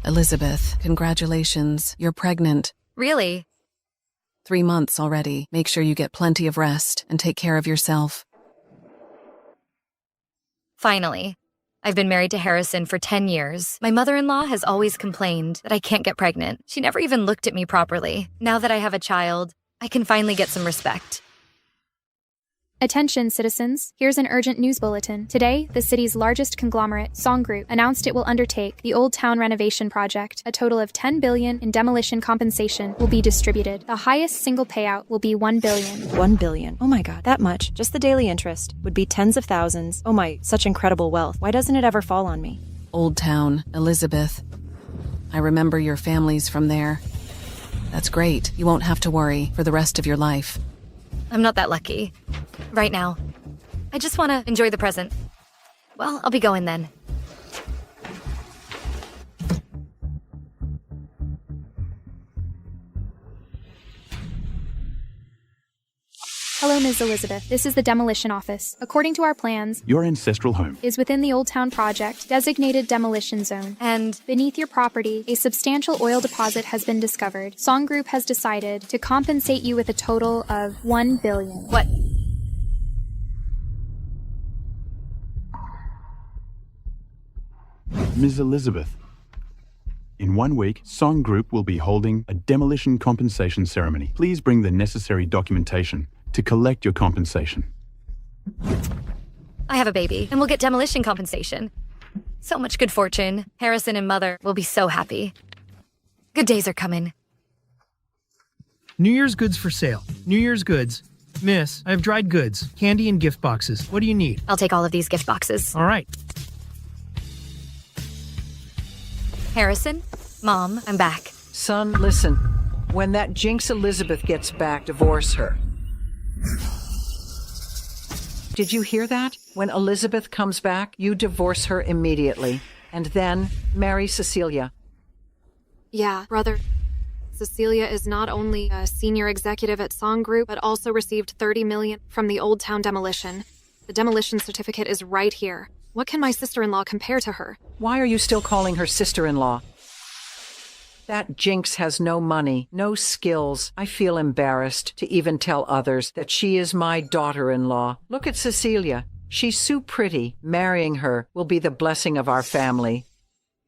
Elizabeth, congratulations. You're pregnant. Really? 3 months already. Make sure you get plenty of rest and take care of yourself. Finally. I've been married to Harrison for 10 years. My mother-in-law has always complained that I can't get pregnant. She never even looked at me properly. Now that I have a child, I can finally get some respect. Attention, citizens. Here's an urgent news bulletin. Today, the city's largest conglomerate, Song Group, announced it will undertake the Old Town renovation project. A total of $10 billion in demolition compensation will be distributed. The highest single payout will be $1 billion. $1 billion. Oh my god, that much. Just the daily interest would be tens of thousands. Oh my, such incredible wealth. Why doesn't it ever fall on me? Old Town, Elizabeth. I remember your families from there. That's great. You won't have to worry for the rest of your life. I'm not that lucky. Right now. I just want to enjoy the present. Well, I'll be going then. Hello, Ms. Elizabeth. This is the demolition office. According to our plans, Your ancestral home. is within the Old Town project, designated demolition zone. And Beneath your property, a substantial oil deposit has been discovered. Song Group has decided to compensate you with a total of $1 billion. what? Ms. Elizabeth. In 1 week, Song Group will be holding a demolition compensation ceremony. Please bring the necessary documentation to collect your compensation. I have a baby, and we'll get demolition compensation. So much good fortune. Harrison and Mother will be so happy. Good days are coming. New Year's goods for sale. New Year's goods. Miss, I have dried goods, candy, and gift boxes. What do you need? I'll take all of these gift boxes. All right. Harrison? Mom, I'm back. Son, listen. When that Jinx Elizabeth gets back, divorce her. Did you hear that? When Elizabeth comes back, you divorce her immediately. And then marry Cecilia. Yeah, brother. Cecilia is not only a senior executive at Song Group, but also received $30 million from the Old Town demolition. The demolition certificate is right here. What can my sister-in-law compare to her? Why are you still calling her sister-in-law? That Jinx has no money, no skills. I feel embarrassed to even tell others that she is my daughter-in-law. Look at Cecilia. She's so pretty. Marrying her will be the blessing of our family.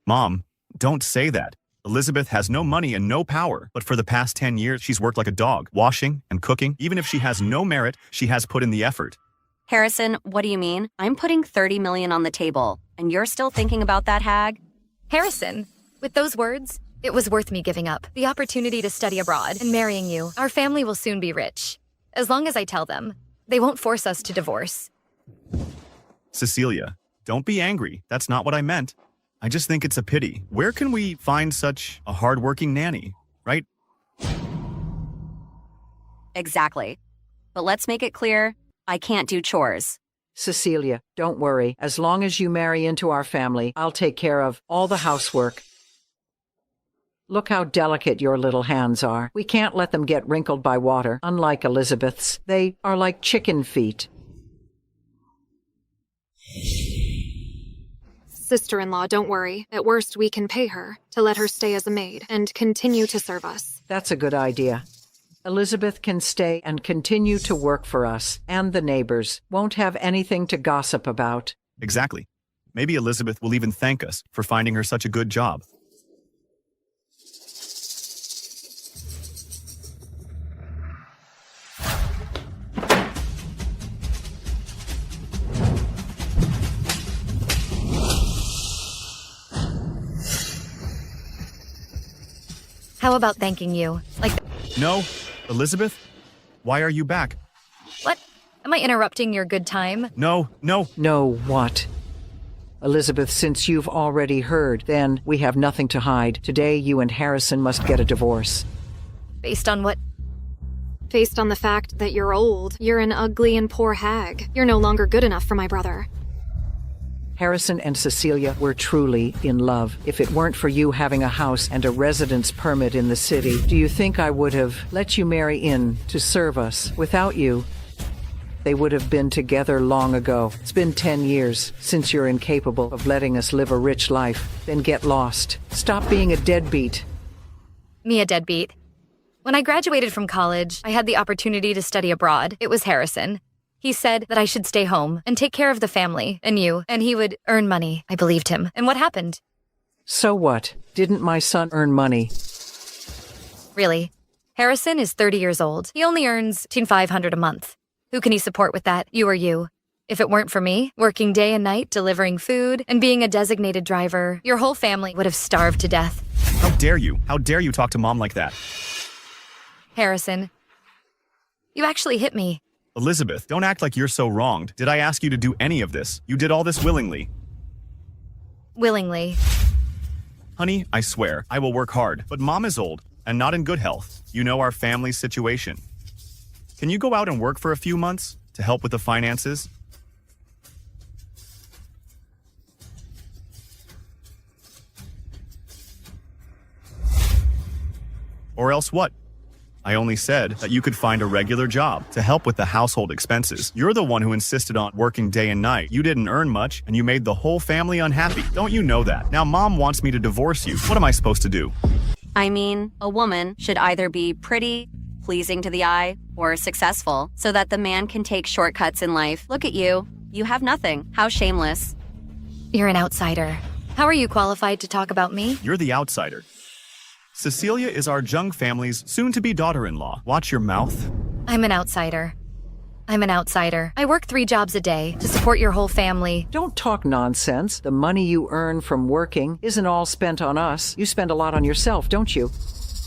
Mom, don't say that. Elizabeth has no money and no power, but for the past 10 years, she's worked like a dog, washing and cooking. Even if she has no merit, she has put in the effort. Harrison, what do you mean? I'm putting $30 million on the table, and you're still thinking about that hag? Harrison, with those words, it was worth me giving up the opportunity to study abroad and marrying you. Our family will soon be rich. As long as I tell them, they won't force us to divorce. Cecilia, don't be angry. That's not what I meant. I just think it's a pity. Where can we find such a hardworking nanny, right? Exactly. But let's make it clear, I can't do chores. Cecilia, don't worry. As long as you marry into our family, I'll take care of all the housework. Look how delicate your little hands are. We can't let them get wrinkled by water, unlike Elizabeth's. They are like chicken feet. Sister-in-law, don't worry. At worst, we can pay her to let her stay as a maid and continue to serve us. That's a good idea. Elizabeth can stay and continue to work for us, and the neighbors won't have anything to gossip about. Exactly. Maybe Elizabeth will even thank us for finding her such a good job. How about thanking you? Like, No, Elizabeth? Why are you back? what? Am I interrupting your good time? No. No, what? Elizabeth, since you've already heard, then we have nothing to hide. Today, you and Harrison must get a divorce. Based on what? Based on the fact that you're old, you're an ugly and poor hag. You're no longer good enough for my brother. Harrison and Cecilia were truly in love. If it weren't for you having a house and a residence permit in the city, do you think I would have let you marry in to serve us? Without you, They would have been together long ago. It's been 10 years since you're incapable of letting us live a rich life. Then get lost. Stop being a deadbeat. Me a deadbeat. When I graduated from college, I had the opportunity to study abroad. It was Harrison. He said that I should stay home and take care of the family and you, and he would earn money. I believed him. And what happened? So what? Didn't my son earn money? Really? Harrison is 30 years old. He only earns $500 a month. Who can he support with that, you or you? If it weren't for me, working day and night, delivering food, and being a designated driver, your whole family would have starved to death. How dare you? How dare you talk to Mom like that? Harrison, you actually hit me. Elizabeth, don't act like you're so wronged. Did I ask you to do any of this? You did all this willingly. Willingly. Honey, I swear, I will work hard, but Mom is old and not in good health. You know our family's situation. Can you go out and work for a few months to help with the finances? Or else what? I only said that you could find a regular job to help with the household expenses. You're the one who insisted on working day and night. You didn't earn much, and you made the whole family unhappy. Don't you know that? Now Mom wants me to divorce you. What am I supposed to do? I mean, a woman should either be pretty, pleasing to the eye, or successful, so that the man can take shortcuts in life. Look at you. You have nothing. How shameless. You're an outsider. How are you qualified to talk about me? You're the outsider. Cecilia is our Jung family's soon-to-be daughter-in-law. Watch your mouth. I'm an outsider. I'm an outsider. I work 3 jobs a day to support your whole family. Don't talk nonsense. The money you earn from working isn't all spent on us. You spend a lot on yourself, don't you?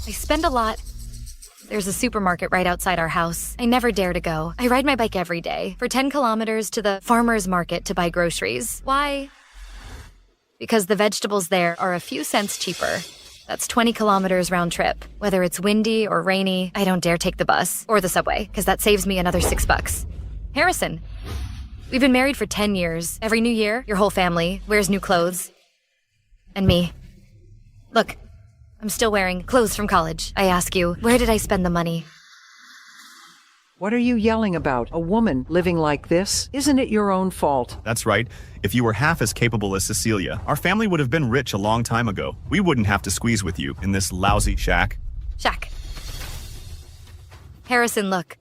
I spend a lot. There's a supermarket right outside our house. I never dare to go. I ride my bike every day for 10 kilometers to the farmer's market to buy groceries. Why? Because the vegetables there are a few cents cheaper. That's 20 kilometers round trip. Whether it's windy or rainy, I don't dare take the bus or the subway, because that saves me another $6. Harrison, we've been married for 10 years. Every new year, your whole family wears new clothes. And me. Look, I'm still wearing clothes from college. I ask you, where did I spend the money? What are you yelling about? A woman living like this? Isn't it your own fault? That's right. If you were half as capable as Cecilia, our family would have been rich a long time ago. We wouldn't have to squeeze with you in this lousy shack. Harrison, look.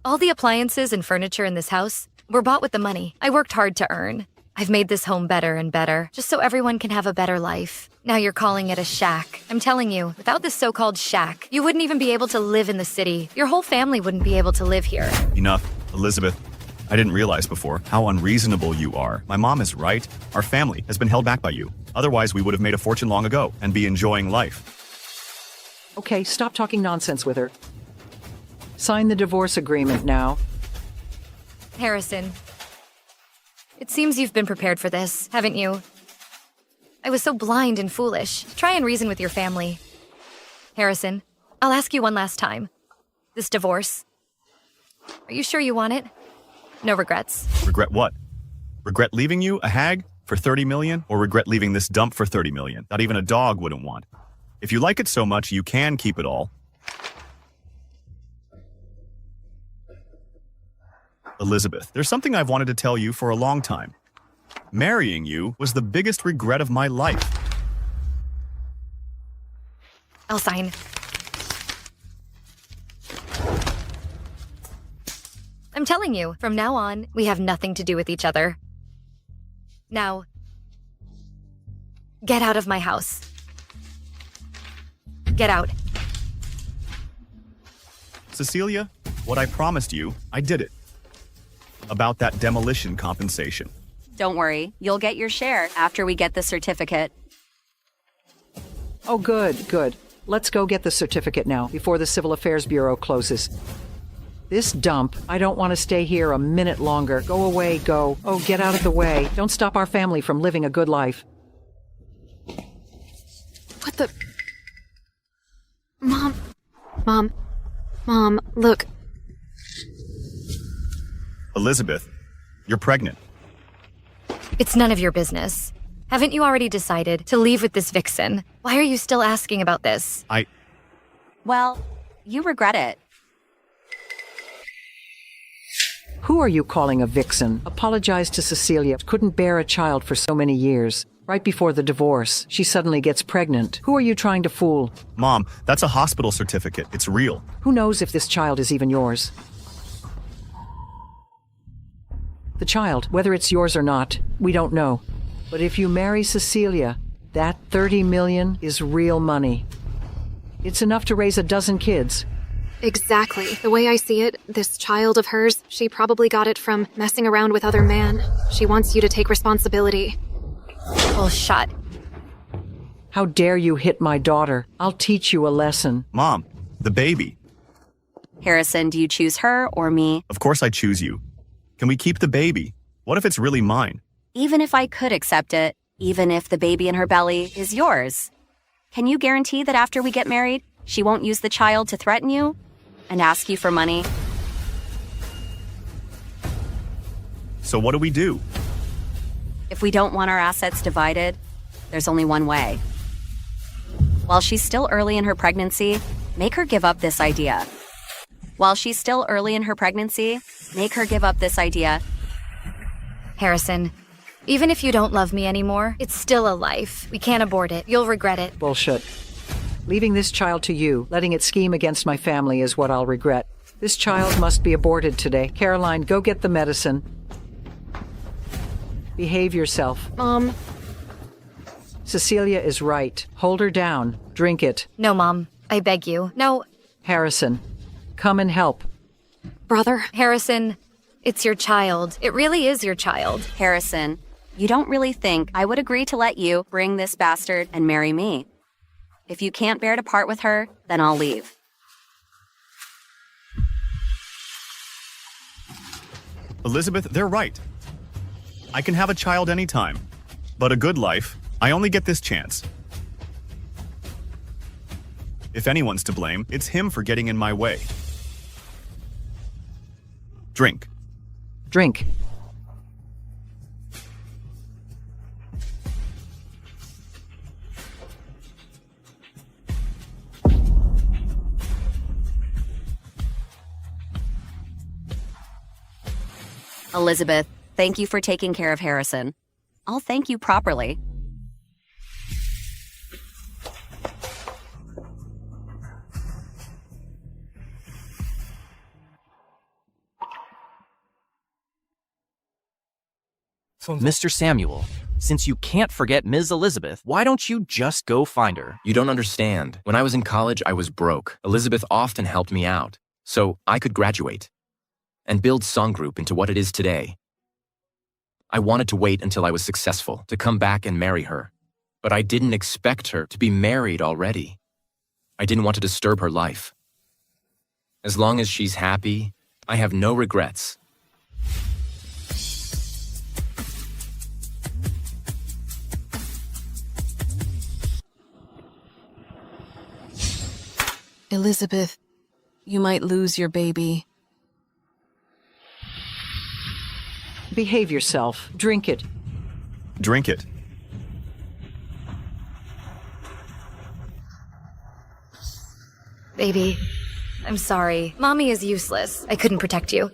All the appliances and furniture in this house were bought with the money I worked hard to earn. I've made this home better and better, just so everyone can have a better life. Now you're calling it a shack. I'm telling you, without this so-called shack, you wouldn't even be able to live in the city. Your whole family wouldn't be able to live here. Enough, Elizabeth. I didn't realize before how unreasonable you are. My mom is right. Our family has been held back by you. Otherwise, we would have made a fortune long ago and be enjoying life. Okay, stop talking nonsense with her. Sign the divorce agreement now. Harrison, it seems you've been prepared for this, haven't you? I was so blind and foolish. Try and reason with your family. Harrison, I'll ask you one last time. This divorce, are you sure you want it? No regrets. Regret what? Regret leaving you, a hag, for $30 million? Or regret leaving this dump for $30 million? Not even a dog wouldn't want. If you like it so much, you can keep it all. Elizabeth, there's something I've wanted to tell you for a long time. Marrying you was the biggest regret of my life. I'll sign. I'm telling you, from now on, we have nothing to do with each other. Now, get out of my house. Get out. Cecilia, what I promised you, I did it. About that demolition compensation. Don't worry, you'll get your share after we get the certificate. Oh, good, good. Let's go get the certificate now, before the Civil Affairs Bureau closes. This dump, I don't want to stay here a minute longer. Go away, go. Oh, get out of the way. Don't stop our family from living a good life. What the... Mom, look. Elizabeth, you're pregnant. It's none of your business. Haven't you already decided to leave with this vixen? Why are you still asking about this? Well, you regret it. Who are you calling a vixen? Apologize to Cecilia. Couldn't bear a child for so many years. Right before the divorce, she suddenly gets pregnant. Who are you trying to fool? Mom, that's a hospital certificate. It's real. Who knows if this child is even yours? The child, whether it's yours or not, we don't know. But if you marry Cecilia, that 30 million is real money. It's enough to raise a dozen kids. Exactly. The way I see it, this child of hers, she probably got it from messing around with other men. She wants you to take responsibility. Bullshit. How dare you hit my daughter? I'll teach you a lesson. Mom, the baby. Harrison, do you choose her or me? Of course I choose you. Can we keep the baby? What if it's really mine? Even if I could accept it, even if the baby in her belly is yours, can you guarantee that after we get married, she won't use the child to threaten you and ask you for money? So what do we do? If we don't want our assets divided, there's only one way. While she's still early in her pregnancy, make her give up this idea. While she's still early in her pregnancy, make her give up this idea. Harrison, even if you don't love me anymore, it's still a life. We can't abort it. You'll regret it. Bullshit. Leaving this child to you, letting it scheme against my family is what I'll regret. This child must be aborted today. Caroline, go get the medicine. Behave yourself. Mom. Cecilia is right. Hold her down. Drink it. No, Mom. I beg you. No. Harrison, come and help. Brother. Harrison, it's your child. It really is your child. Harrison, you don't really think I would agree to let you bring this bastard and marry me? If you can't bear to part with her, then I'll leave. Elizabeth, they're right. I can have a child anytime. But a good life, I only get this chance. If anyone's to blame, it's him for getting in my way. Drink. Drink. Elizabeth, thank you for taking care of Harrison. I'll thank you properly. Mr. Samuel, since you can't forget Ms. Elizabeth, why don't you just go find her? You don't understand. When I was in college, I was broke. Elizabeth often helped me out, so I could graduate and build Song Group into what it is today. I wanted to wait until I was successful to come back and marry her, but I didn't expect her to be married already. I didn't want to disturb her life. As long as she's happy, I have no regrets. Elizabeth, you might lose your baby. Behave yourself. Drink it. Drink it. Baby, I'm sorry. Mommy is useless. I couldn't protect you.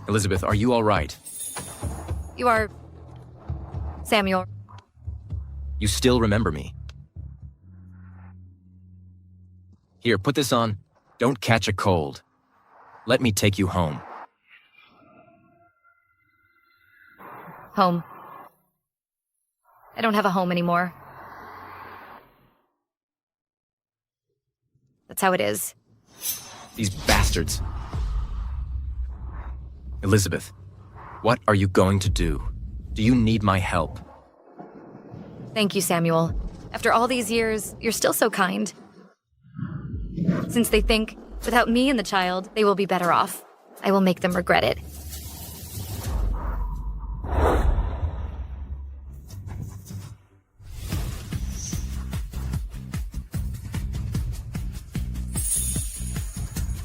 Elizabeth, are you all right? You are... Samuel. You still remember me? Here, put this on. Don't catch a cold. Let me take you home. Home. I don't have a home anymore. That's how it is. These bastards. Elizabeth, what are you going to do? Do you need my help? Thank you, Samuel. After all these years, you're still so kind. Since they think, without me and the child, they will be better off, I will make them regret it.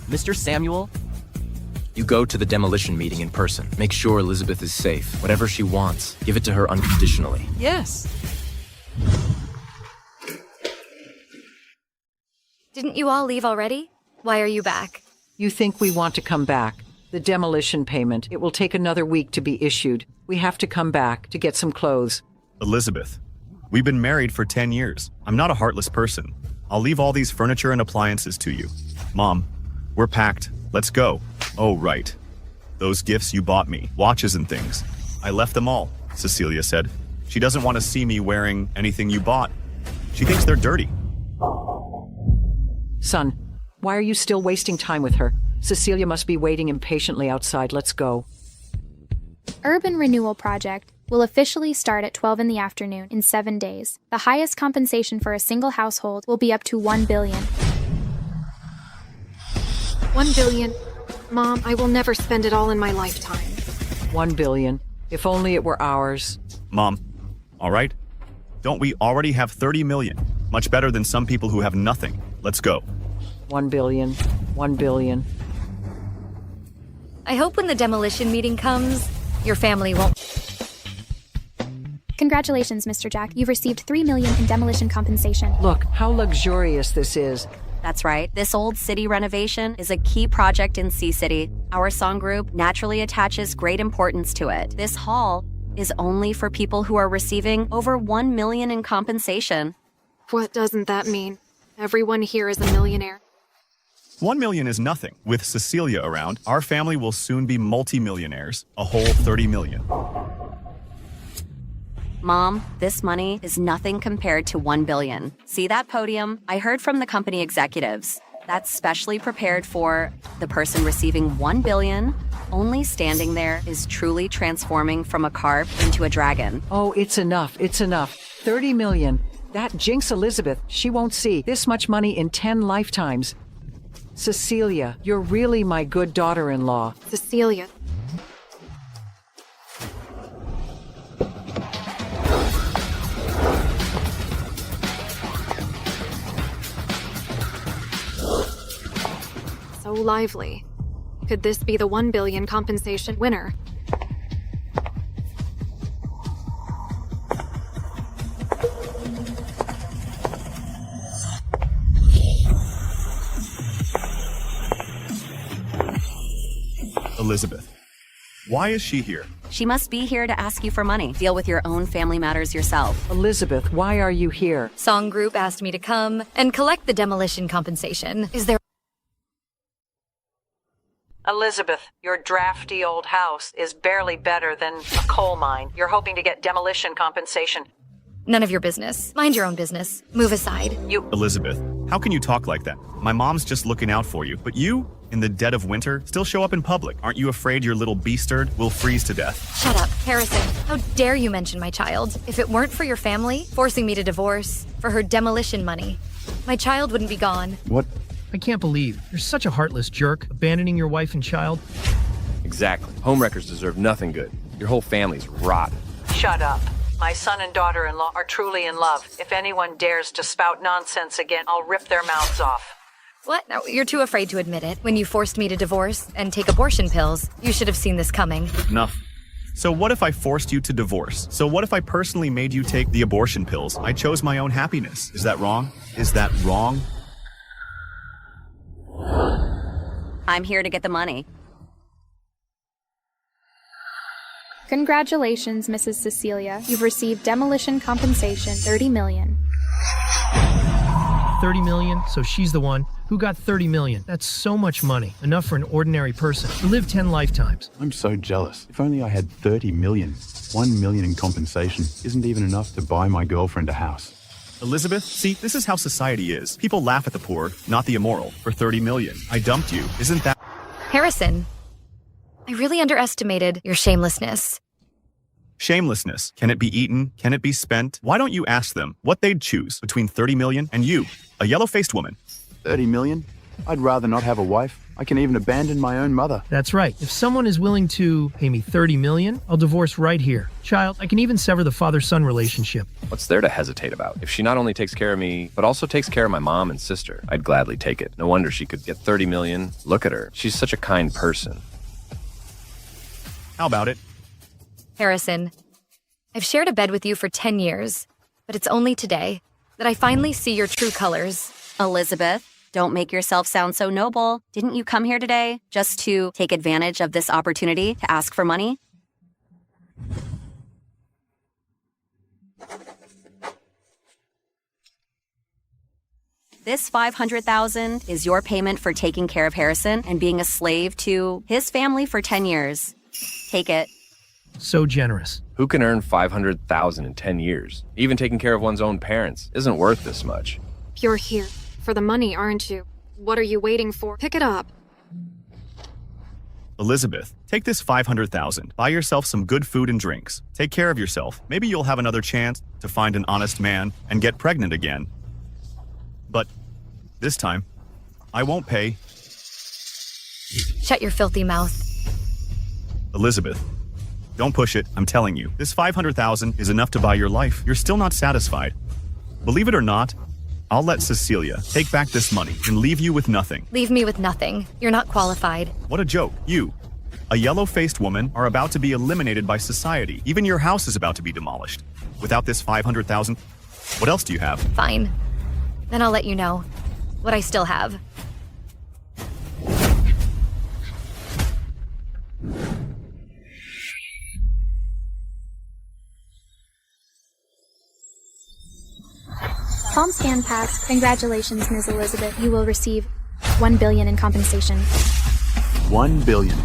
Mr. Samuel, You go to the demolition meeting in person. Make sure Elizabeth is safe. Whatever she wants, give it to her unconditionally. Yes. Didn't you all leave already? Why are you back? You think we want to come back? The demolition payment, it will take another week to be issued. We have to come back to get some clothes. Elizabeth, we've been married for 10 years. I'm not a heartless person. I'll leave all these furniture and appliances to you. Mom, we're packed. Let's go. Oh, right. Those gifts you bought me, watches and things. I left them all, Cecilia said. She doesn't want to see me wearing anything you bought. She thinks they're dirty. Son, why are you still wasting time with her? Cecilia must be waiting impatiently outside. Let's go. Urban Renewal Project will officially start at 12 in the afternoon in 7 days. The highest compensation for a single household will be up to $1 billion. $1 billion. Mom, I will never spend it all in my lifetime. $1 billion. If only it were ours. Mom, all right? Don't we already have 30 million? Much better than some people who have nothing. Let's go. $1 billion. $1 billion. I hope when the demolition meeting comes, your family won't. Congratulations, Mr. Jack. You've received $3 million in demolition compensation. Look, how luxurious this is. That's right. This old city renovation is a key project in Sea City. Our song group naturally attaches great importance to it. This hall is only for people who are receiving over $1 million in compensation. What doesn't that mean? Everyone here is a millionaire. 1 million is nothing. With Cecilia around, our family will soon be multi-millionaires. A whole 30 million. Mom, this money is nothing compared to $1 billion. See that podium? I heard from the company executives. That's specially prepared for the person receiving $1 billion. Only standing there is truly transforming from a carp into a dragon. Oh, it's enough. It's enough. 30 million. That jinx Elizabeth. She won't see this much money in 10 lifetimes. Cecilia, you're really my good daughter-in-law. Cecilia. So lively. Could this be the $1 billion compensation winner? Elizabeth, why is she here? She must be here to ask you for money. Deal with your own family matters yourself. Elizabeth, why are you here? Song group asked me to come and collect the demolition compensation. Is there... Elizabeth, your drafty old house is barely better than a coal mine. You're hoping to get demolition compensation. None of your business. Mind your own business. Move aside. Elizabeth, how can you talk like that? My mom's just looking out for you, but you, in the dead of winter, still show up in public. Aren't you afraid your little beastard will freeze to death? Shut up, Harrison. How dare you mention my child? If it weren't for your family, forcing me to divorce, for her demolition money, my child wouldn't be gone. What? I can't believe you're such a heartless jerk, abandoning your wife and child. Exactly. Homewreckers deserve nothing good. Your whole family's rotten. Shut up. My son and daughter-in-law are truly in love. If anyone dares to spout nonsense again, I'll rip their mouths off. What? No, you're too afraid to admit it. When you forced me to divorce and take abortion pills, you should have seen this coming. Enough. So what if I forced you to divorce? So what if I personally made you take the abortion pills? I chose my own happiness. Is that wrong? Is that wrong? I'm here to get the money. Congratulations, Mrs. Cecilia. You've received demolition compensation, $30 million. 30 million, so she's the one who got 30 million. That's so much money. Enough for an ordinary person to live 10 lifetimes. I'm so jealous. If only I had 30 million. 1 million in compensation isn't even enough to buy my girlfriend a house. Elizabeth, see, this is how society is. People laugh at the poor, not the immoral. For 30 million. I dumped you. Isn't that... Harrison, I really underestimated your shamelessness. Shamelessness. Can it be eaten? Can it be spent? Why don't you ask them what they'd choose between 30 million and you, a yellow-faced woman? 30 million? I'd rather not have a wife. I can even abandon my own mother. That's right. If someone is willing to pay me 30 million, I'll divorce right here. Child, I can even sever the father-son relationship. What's there to hesitate about? If she not only takes care of me, but also takes care of my mom and sister, I'd gladly take it. No wonder she could get 30 million. Look at her. She's such a kind person. How about it? Harrison, I've shared a bed with you for 10 years, but it's only today that I finally see your true colors. Elizabeth, don't make yourself sound so noble. Didn't you come here today just to take advantage of this opportunity to ask for money? This $500,000 is your payment for taking care of Harrison and being a slave to his family for 10 years. Take it. So generous. Who can earn $500,000 in 10 years? Even taking care of one's own parents isn't worth this much. You're here for the money, aren't you? What are you waiting for? Pick it up. Elizabeth, take this $500,000. Buy yourself some good food and drinks. Take care of yourself. Maybe you'll have another chance to find an honest man and get pregnant again. But this time, I won't pay. Shut your filthy mouth. Elizabeth, don't push it, I'm telling you. This $500,000 is enough to buy your life. You're still not satisfied. Believe it or not, I'll let Cecilia take back this money and leave you with nothing. Leave me with nothing. You're not qualified. What a joke. You, a yellow-faced woman, are about to be eliminated by society. Even your house is about to be demolished. Without this $500,000, what else do you have? Fine. Then I'll let you know what I still have. Palm scan passed. Congratulations, Ms. Elizabeth. You will receive $1 billion in compensation. $1 billion.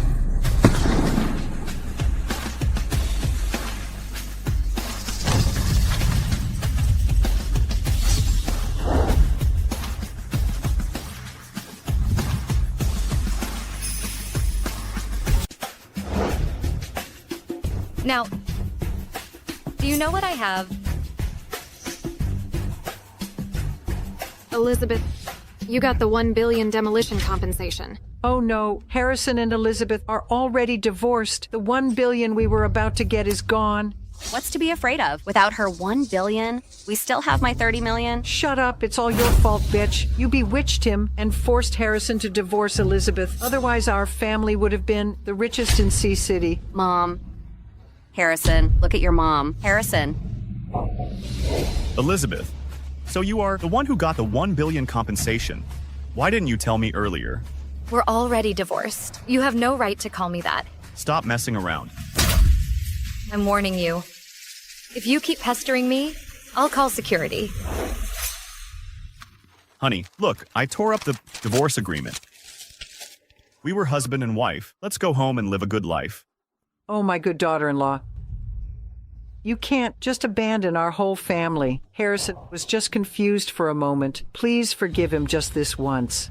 Now, do you know what I have? Elizabeth, you got the $1 billion demolition compensation. Oh no, Harrison and Elizabeth are already divorced. The $1 billion we were about to get is gone. What's to be afraid of? Without her $1 billion, we still have my $30 million. Shut up, it's all your fault, bitch. You bewitched him and forced Harrison to divorce Elizabeth. Otherwise, our family would have been the richest in Sea City. Mom. Harrison, look at your mom. Harrison. Elizabeth, so you are the one who got the $1 billion compensation. Why didn't you tell me earlier? We're already divorced. You have no right to call me that. Stop messing around. I'm warning you. If you keep pestering me, I'll call security. Honey, look, I tore up the divorce agreement. We were husband and wife. Let's go home and live a good life. Oh, my good daughter-in-law. You can't just abandon our whole family. Harrison was just confused for a moment. Please forgive him just this once.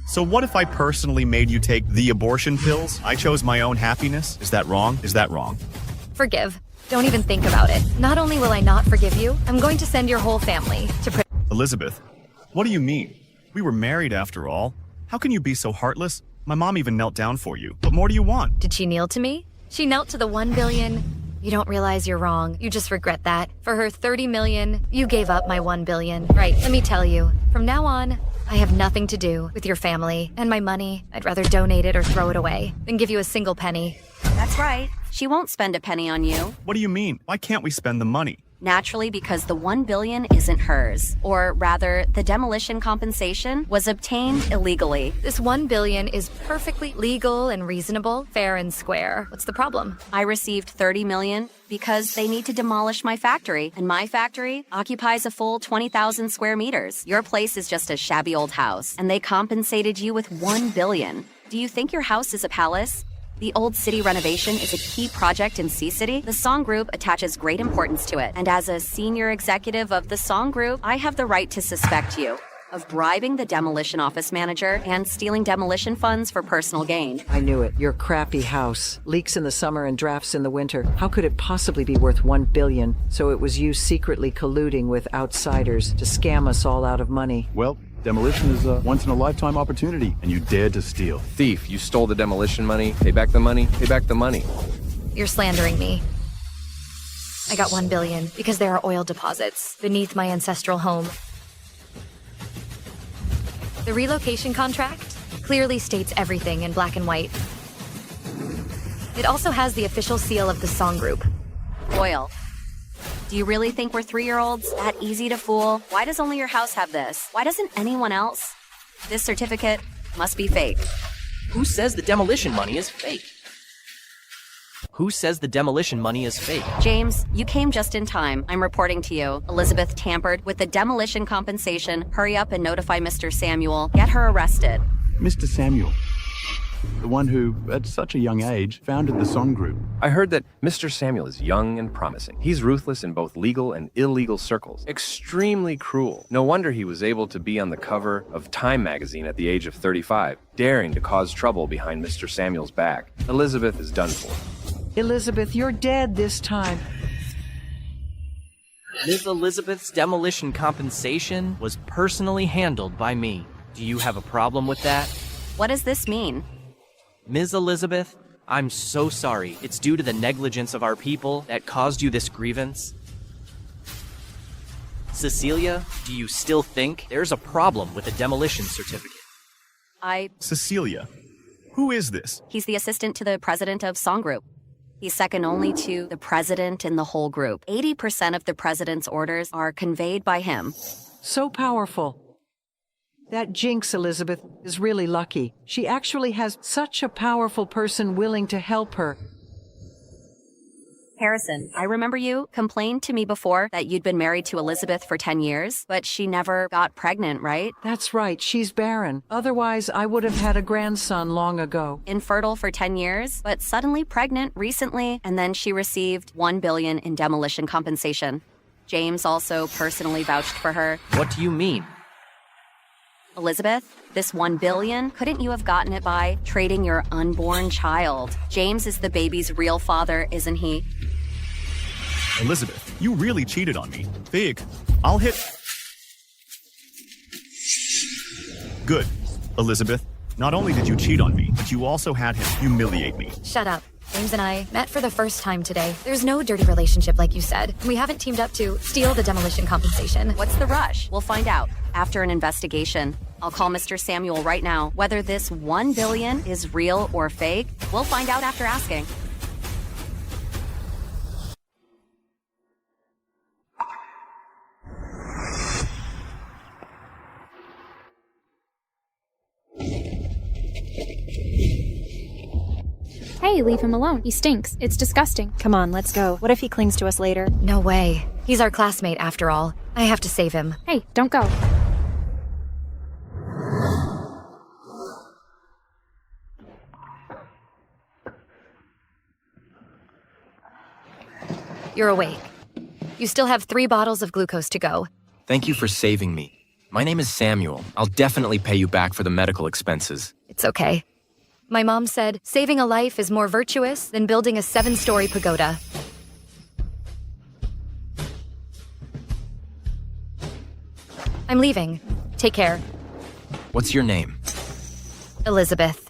So what if I personally made you take the abortion pills? I chose my own happiness. Is that wrong? Is that wrong? Forgive. Don't even think about it. Not only will I not forgive you, I'm going to send your whole family to Elizabeth, what do you mean? We were married after all. How can you be so heartless? My mom even knelt down for you. What more do you want? Did she kneel to me? She knelt to the $1 billion. You don't realize you're wrong. You just regret that. For her $30 million, you gave up my $1 billion. Right, let me tell you. From now on, I have nothing to do with your family. And my money, I'd rather donate it or throw it away than give you a single penny. That's right. She won't spend a penny on you. What do you mean? Why can't we spend the money? Naturally, because the $1 billion isn't hers. Or rather, the demolition compensation was obtained illegally. This $1 billion is perfectly legal and reasonable, fair and square. What's the problem? I received $30 million because they need to demolish my factory. And my factory occupies a full 20,000 square meters. Your place is just a shabby old house. And they compensated you with $1 billion. Do you think your house is a palace? The old city renovation is a key project in Sea City. The Song Group attaches great importance to it. And as a senior executive of the Song Group, I have the right to suspect you of bribing the demolition office manager and stealing demolition funds for personal gain. I knew it. Your crappy house. Leaks in the summer and drafts in the winter. How could it possibly be worth $1 billion? So it was you secretly colluding with outsiders to scam us all out of money. Well, demolition is a once-in-a-lifetime opportunity, and you dared to steal. Thief, you stole the demolition money. Pay back the money. Pay back the money. You're slandering me. I got $1 billion because there are oil deposits beneath my ancestral home. The relocation contract clearly states everything in black and white. It also has the official seal of the song group. Loyal. Do you really think we're 3-year-olds? That easy to fool? Why does only your house have this? Why doesn't anyone else? This certificate must be fake. Who says the demolition money is fake? Who says the demolition money is fake? James, you came just in time. I'm reporting to you. Elizabeth tampered with the demolition compensation. Hurry up and notify Mr. Samuel. Get her arrested. Mr. Samuel, the one who, at such a young age, founded the song group. I heard that Mr. Samuel is young and promising. He's ruthless in both legal and illegal circles. Extremely cruel. No wonder he was able to be on the cover of Time magazine at the age of 35, daring to cause trouble behind Mr. Samuel's back. Elizabeth is done for. Elizabeth, you're dead this time. Ms. Elizabeth's demolition compensation was personally handled by me. Do you have a problem with that? What does this mean? Ms. Elizabeth, I'm so sorry. It's due to the negligence of our people that caused you this grievance. Cecilia, do you still think there's a problem with the demolition certificate? Cecilia, who is this? He's the assistant to the president of Song Group. He's second only to the president in the whole group. 80% of the president's orders are conveyed by him. So powerful. That Jinx, Elizabeth, is really lucky. She actually has such a powerful person willing to help her. Harrison, I remember you complained to me before that you'd been married to Elizabeth for 10 years, but she never got pregnant, right? That's right, she's barren. Otherwise, I would have had a grandson long ago. Infertile for 10 years, but suddenly pregnant recently, and then she received $1 billion in demolition compensation. James also personally vouched for her. What do you mean? Elizabeth, this $1 billion, couldn't you have gotten it by trading your unborn child? James is the baby's real father, isn't he? Elizabeth, you really cheated on me. Fig, I'll hit... Good. Elizabeth, not only did you cheat on me, but you also had him humiliate me. Shut up. James and I met for the first time today. There's no dirty relationship like you said. We haven't teamed up to steal the demolition compensation. What's the rush? We'll find out after an investigation. I'll call Mr. Samuel right now. Whether this $1 billion is real or fake, we'll find out after asking. Hey, leave him alone. He stinks. It's disgusting. Come on, let's go. What if he clings to us later? No way. He's our classmate after all. I have to save him. Hey, don't go. You're awake. You still have 3 bottles of glucose to go. Thank you for saving me. My name is Samuel. I'll definitely pay you back for the medical expenses. It's okay. My mom said saving a life is more virtuous than building a 7-story pagoda. I'm leaving. Take care. What's your name? Elizabeth.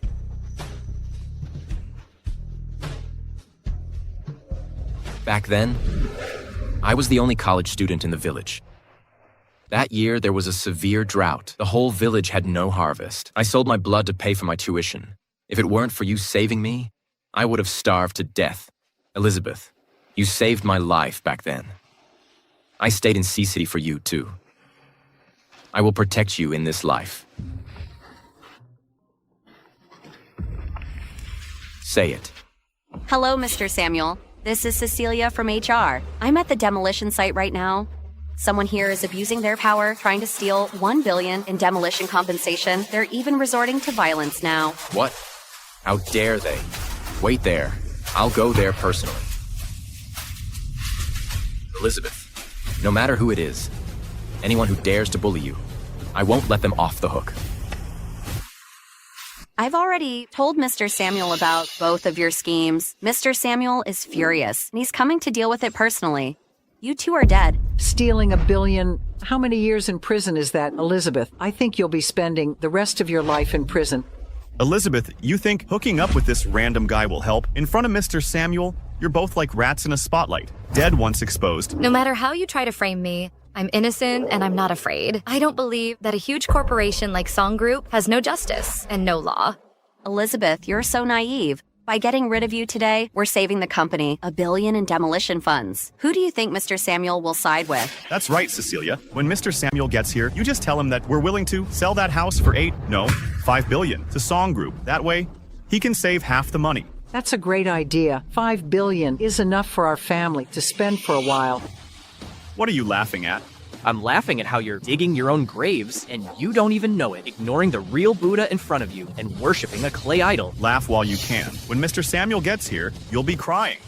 Back then, I was the only college student in the village. That year, there was a severe drought. The whole village had no harvest. I sold my blood to pay for my tuition. If it weren't for you saving me, I would have starved to death. Elizabeth, you saved my life back then. I stayed in Sea City for you, too. I will protect you in this life. Say it. Hello, Mr. Samuel. This is Cecilia from HR. I'm at the demolition site right now. Someone here is abusing their power, trying to steal $1 billion in demolition compensation. They're even resorting to violence now. What? How dare they? Wait there. I'll go there personally. Elizabeth, no matter who it is, anyone who dares to bully you, I won't let them off the hook. I've already told Mr. Samuel about both of your schemes. Mr. Samuel is furious, and he's coming to deal with it personally. You two are dead. Stealing $1 billion. How many years in prison is that, Elizabeth? I think you'll be spending the rest of your life in prison. Elizabeth, you think hooking up with this random guy will help? In front of Mr. Samuel, you're both like rats in a spotlight, dead once exposed. No matter how you try to frame me, I'm innocent and I'm not afraid. I don't believe that a huge corporation like Song Group has no justice and no law. Elizabeth, you're so naive. By getting rid of you today, we're saving the company $1 billion in demolition funds. Who do you think Mr. Samuel will side with? That's right, Cecilia. When Mr. Samuel gets here, you just tell him that we're willing to sell that house for $5 billion to Song Group. That way, he can save half the money. That's a great idea. $5 billion is enough for our family to spend for a while. What are you laughing at? I'm laughing at how you're digging your own graves and you don't even know it, ignoring the real Buddha in front of you and worshiping a clay idol. Laugh while you can. When Mr. Samuel gets here, you'll be crying.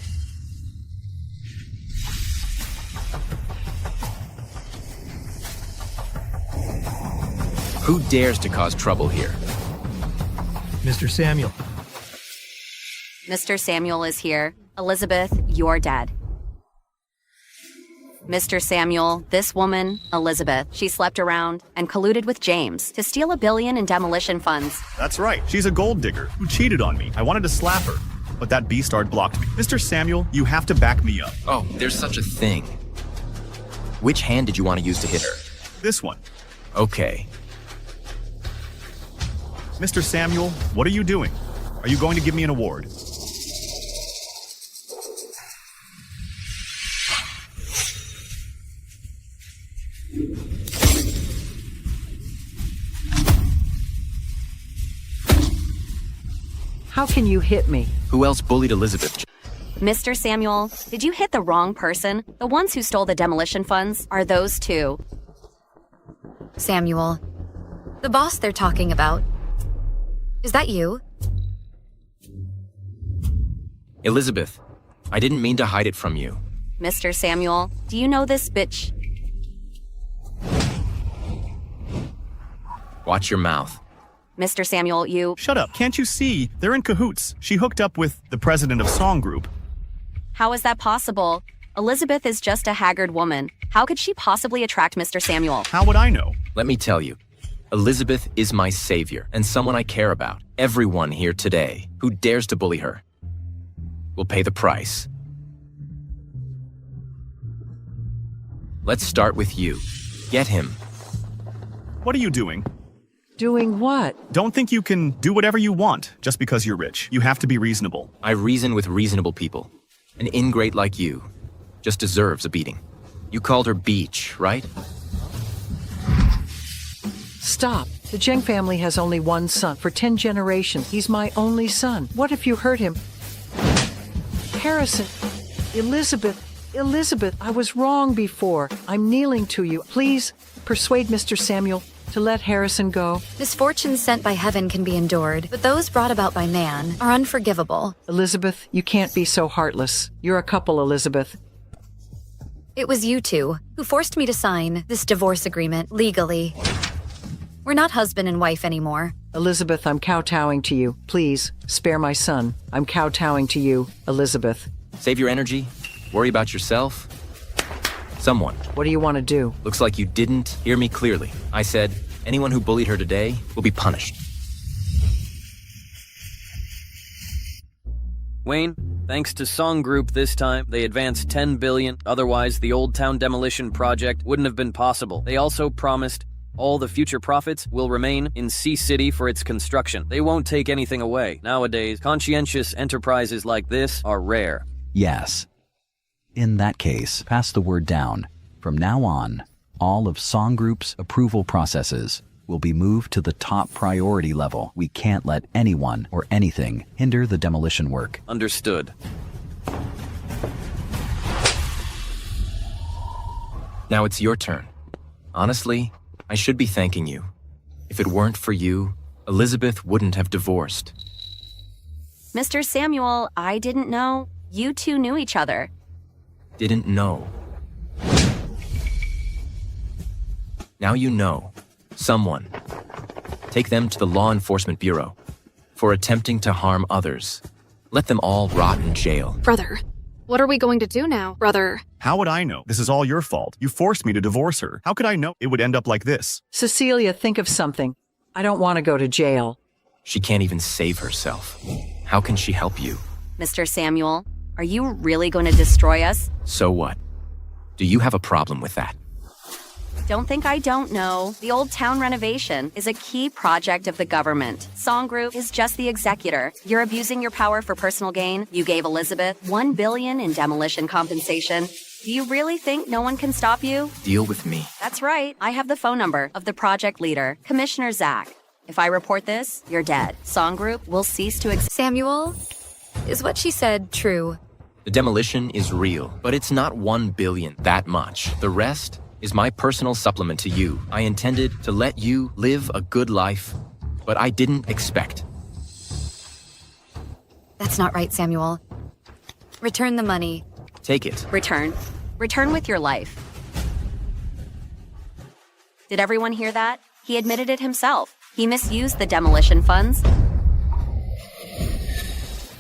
Who dares to cause trouble here? Mr. Samuel. Mr. Samuel is here. Elizabeth, you're dead. Mr. Samuel, this woman, Elizabeth, she slept around and colluded with James to steal $1 billion in demolition funds. That's right. She's a gold digger who cheated on me. I wanted to slap her, but that beastard blocked me. Mr. Samuel, you have to back me up. Oh, there's such a thing. Which hand did you want to use to hit her? This one. Okay. Mr. Samuel, what are you doing? Are you going to give me an award? How can you hit me? Who else bullied Elizabeth? Mr. Samuel, did you hit the wrong person? The ones who stole the demolition funds are those two. Samuel, the boss they're talking about. Is that you? Elizabeth, I didn't mean to hide it from you. Mr. Samuel, do you know this bitch? Watch your mouth. Mr. Samuel, you... Shut up. Can't you see? They're in cahoots. She hooked up with the president of Song Group. How is that possible? Elizabeth is just a haggard woman. How could she possibly attract Mr. Samuel? How would I know? Let me tell you. Elizabeth is my savior and someone I care about. Everyone here today who dares to bully her will pay the price. Let's start with you. Get him. What are you doing? Doing what? Don't think you can do whatever you want just because you're rich. You have to be reasonable. I reason with reasonable people. An ingrate like you just deserves a beating. You called her Beach, right? Stop. The Jeng family has only one son. For 10 generations, he's my only son. What if you hurt him? Harrison, Elizabeth, I was wrong before. I'm kneeling to you. Please persuade Mr. Samuel to let Harrison go. Misfortunes sent by heaven can be endured, but those brought about by man are unforgivable. Elizabeth, you can't be so heartless. You're a couple, Elizabeth. It was you two who forced me to sign this divorce agreement legally. We're not husband and wife anymore. Elizabeth, I'm kowtowing to you. Please, spare my son. I'm kowtowing to you, Elizabeth. Save your energy. Worry about yourself. Someone. What do you want to do? Looks like you didn't hear me clearly. I said, anyone who bullied her today will be punished. Wayne, thanks to Song Group this time, they advanced $10 billion. Otherwise, the Old Town Demolition project wouldn't have been possible. They also promised all the future profits will remain in Sea City for its construction. They won't take anything away. Nowadays, conscientious enterprises like this are rare. Yes. In that case, pass the word down. From now on, all of Song Group's approval processes will be moved to the top priority level. We can't let anyone or anything hinder the demolition work. Understood. Now it's your turn. Honestly, I should be thanking you. If it weren't for you, Elizabeth wouldn't have divorced. Mr. Samuel, I didn't know. You two knew each other. Didn't know. Now you know. Someone. Take them to the Law Enforcement Bureau for attempting to harm others. Let them all rot in jail. Brother, what are we going to do now, brother? How would I know? This is all your fault. You forced me to divorce her. How could I know it would end up like this? Cecilia, think of something. I don't want to go to jail. She can't even save herself. How can she help you? Mr. Samuel, are you really going to destroy us? So what? Do you have a problem with that? Don't think I don't know. The Old Town renovation is a key project of the government. Song Group is just the executor. You're abusing your power for personal gain. You gave Elizabeth $1 billion in demolition compensation. Do you really think no one can stop you? Deal with me. That's right. I have the phone number of the project leader, Commissioner Zach. If I report this, you're dead. Song Group will cease to exist. Samuel, is what she said true? The demolition is real, but it's not 1 billion that much. The rest is my personal supplement to you. I intended to let you live a good life, but I didn't expect. That's not right, Samuel. Return the money. Take it. Return. Return with your life. Did everyone hear that? He admitted it himself. He misused the demolition funds.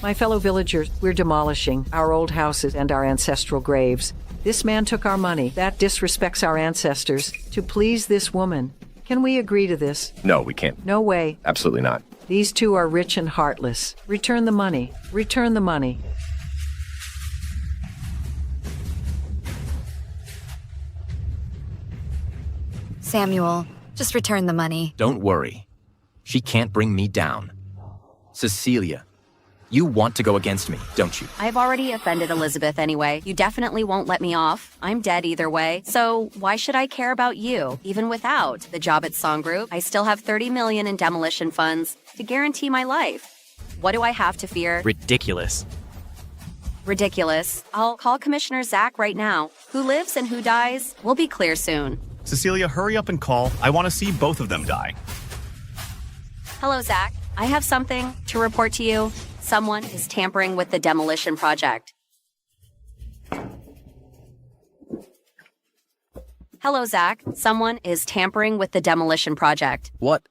My fellow villagers, we're demolishing our old houses and our ancestral graves. This man took our money. That disrespects our ancestors. To please this woman. Can we agree to this? No, we can't. No way. Absolutely not. These two are rich and heartless. Return the money. Return the money. Samuel, just return the money. Don't worry. She can't bring me down. Cecilia, you want to go against me, don't you? I've already offended Elizabeth anyway. You definitely won't let me off. I'm dead either way. So why should I care about you? Even without the job at Song Group, I still have $30 million in demolition funds to guarantee my life. What do I have to fear? Ridiculous. Ridiculous. I'll call Commissioner Zach right now. Who lives and who dies will be clear soon. Cecilia, hurry up and call. I want to see both of them die. Hello, Zach. I have something to report to you. Someone is tampering with the demolition project. Hello, Zach. Someone is tampering with the demolition project. What?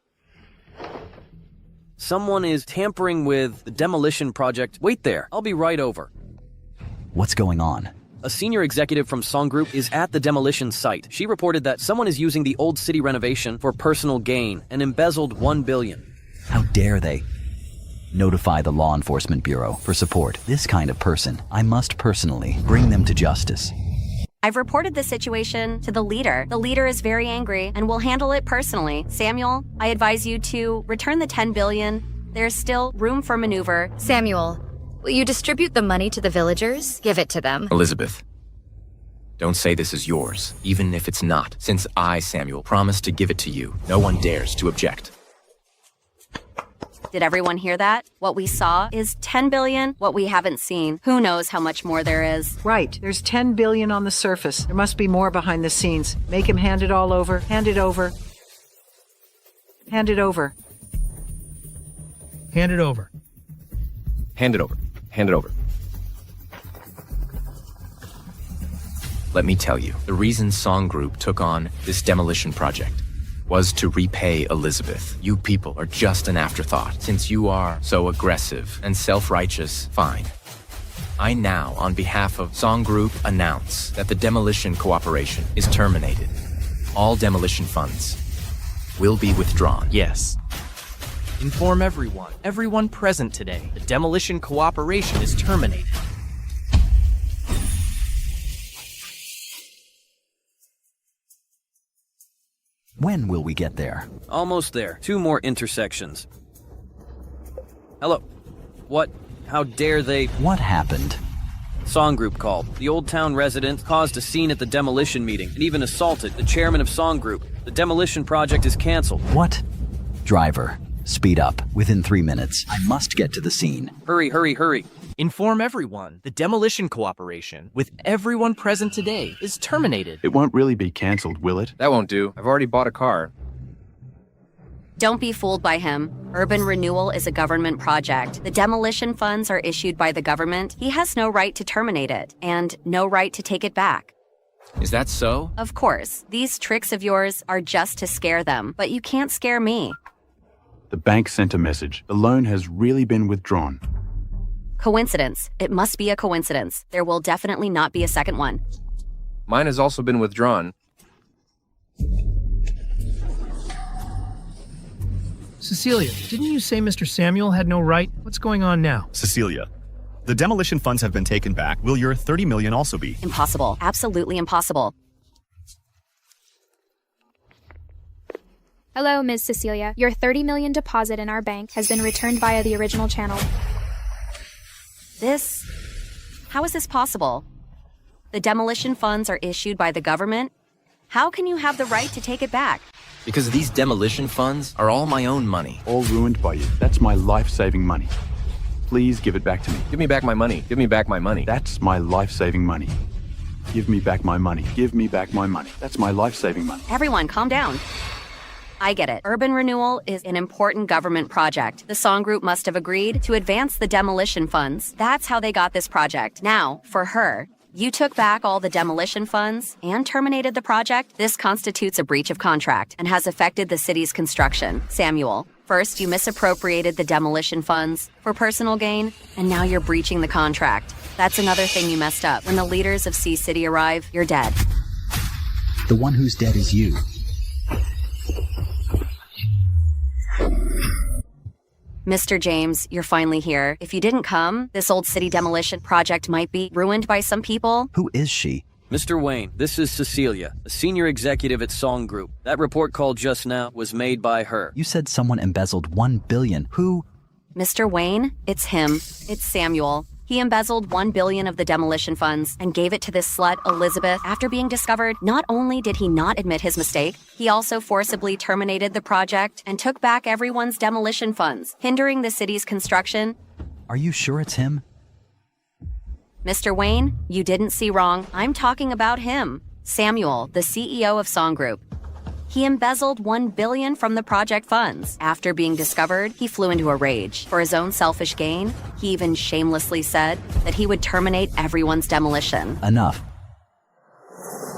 Someone is tampering with the demolition project. Wait there. I'll be right over. What's going on? A senior executive from Song Group is at the demolition site. She reported that someone is using the old city renovation for personal gain and embezzled $1 billion. How dare they? Notify the Law Enforcement Bureau for support. This kind of person, I must personally bring them to justice. I've reported the situation to the leader. The leader is very angry and will handle it personally. Samuel, I advise you to return the $10 billion. There's still room for maneuver. Samuel, will you distribute the money to the villagers? Give it to them. Elizabeth, don't say this is yours, even if it's not. Since I, Samuel, promised to give it to you, no one dares to object. Did everyone hear that? What we saw is $10 billion. What we haven't seen, who knows how much more there is. Right. There's $10 billion on the surface. There must be more behind the scenes. Make him hand it all over. Hand it over. Hand it over. Hand it over. Hand it over. Hand it over. Let me tell you, the reason Song Group took on this demolition project was to repay Elizabeth. You people are just an afterthought. Since you are so aggressive and self-righteous, fine. I now, on behalf of Song Group, announce that the demolition cooperation is terminated. All demolition funds will be withdrawn. Yes. Inform everyone present today. The demolition cooperation is terminated. When will we get there? Almost there. 2 more intersections. Hello. What? How dare they? What happened? Song Group called. The Old Town resident caused a scene at the demolition meeting and even assaulted the chairman of Song Group. The demolition project is canceled. What? Driver, speed up. Within 3 minutes. I must get to the scene. Hurry, hurry, hurry. Inform everyone. The demolition cooperation with everyone present today is terminated. It won't really be cancelled, will it? That won't do. I've already bought a car. Don't be fooled by him. Urban renewal is a government project. The demolition funds are issued by the government. He has no right to terminate it, and no right to take it back. Is that so? Of course. These tricks of yours are just to scare them, but you can't scare me. The bank sent a message. The loan has really been withdrawn. Coincidence. It must be a coincidence. There will definitely not be a second one. Mine has also been withdrawn. Cecilia, didn't you say Mr. Samuel had no right? What's going on now? Cecilia, the demolition funds have been taken back. Will your $30 million also be? Impossible. Absolutely impossible. Hello, Ms. Cecilia. Your $30 million deposit in our bank has been returned via the original channel. How is this possible? The demolition funds are issued by the government. How can you have the right to take it back? Because these demolition funds are all my own money. All ruined by you. That's my life-saving money. Please give it back to me. Give me back my money. Give me back my money. That's my life-saving money. Give me back my money. Give me back my money. That's my life-saving money. Everyone, calm down. I get it. Urban renewal is an important government project. The song group must have agreed to advance the demolition funds. That's how they got this project. Now, for her, you took back all the demolition funds and terminated the project. This constitutes a breach of contract and has affected the city's construction. Samuel, first you misappropriated the demolition funds for personal gain, and now you're breaching the contract. That's another thing you messed up. When the leaders of Sea City arrive, you're dead. The one who's dead is you. Mr. James, you're finally here. If you didn't come, this old city demolition project might be ruined by some people. Who is she? Mr. Wayne, this is Cecilia, a senior executive at Song Group. That report call just now was made by her. You said someone embezzled $1 billion. Who? Mr. Wayne, it's him. It's Samuel. He embezzled $1 billion of the demolition funds and gave it to this slut, Elizabeth. After being discovered, not only did he not admit his mistake, he also forcibly terminated the project and took back everyone's demolition funds, hindering the city's construction. Are you sure it's him? Mr. Wayne, you didn't see wrong. I'm talking about him. Samuel, the CEO of Song Group. He embezzled $1 billion from the project funds. After being discovered, he flew into a rage. For his own selfish gain, he even shamelessly said that he would terminate everyone's demolition. Enough.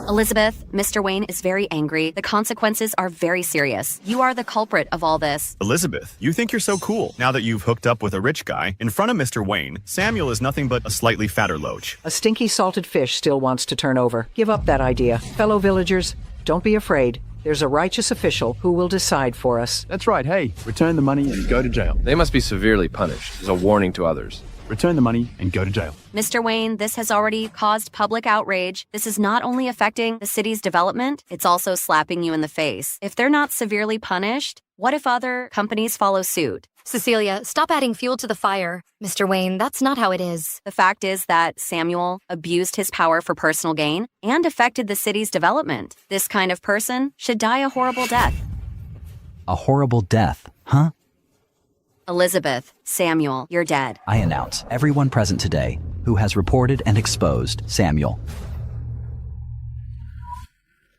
Elizabeth, Mr. Wayne is very angry. The consequences are very serious. You are the culprit of all this. Elizabeth, you think you're so cool. Now that you've hooked up with a rich guy, in front of Mr. Wayne, Samuel is nothing but a slightly fatter loach. A stinky salted fish still wants to turn over. Give up that idea. Fellow villagers, don't be afraid. There's a righteous official who will decide for us. That's right. Hey, return the money and go to jail. They must be severely punished as a warning to others. Return the money and go to jail. Mr. Wayne, this has already caused public outrage. This is not only affecting the city's development, it's also slapping you in the face. If they're not severely punished, what if other companies follow suit? Cecilia, stop adding fuel to the fire. Mr. Wayne, that's not how it is. The fact is that Samuel abused his power for personal gain and affected the city's development. This kind of person should die a horrible death. A horrible death, huh? Elizabeth, Samuel, you're dead. I announce everyone present today who has reported and exposed Samuel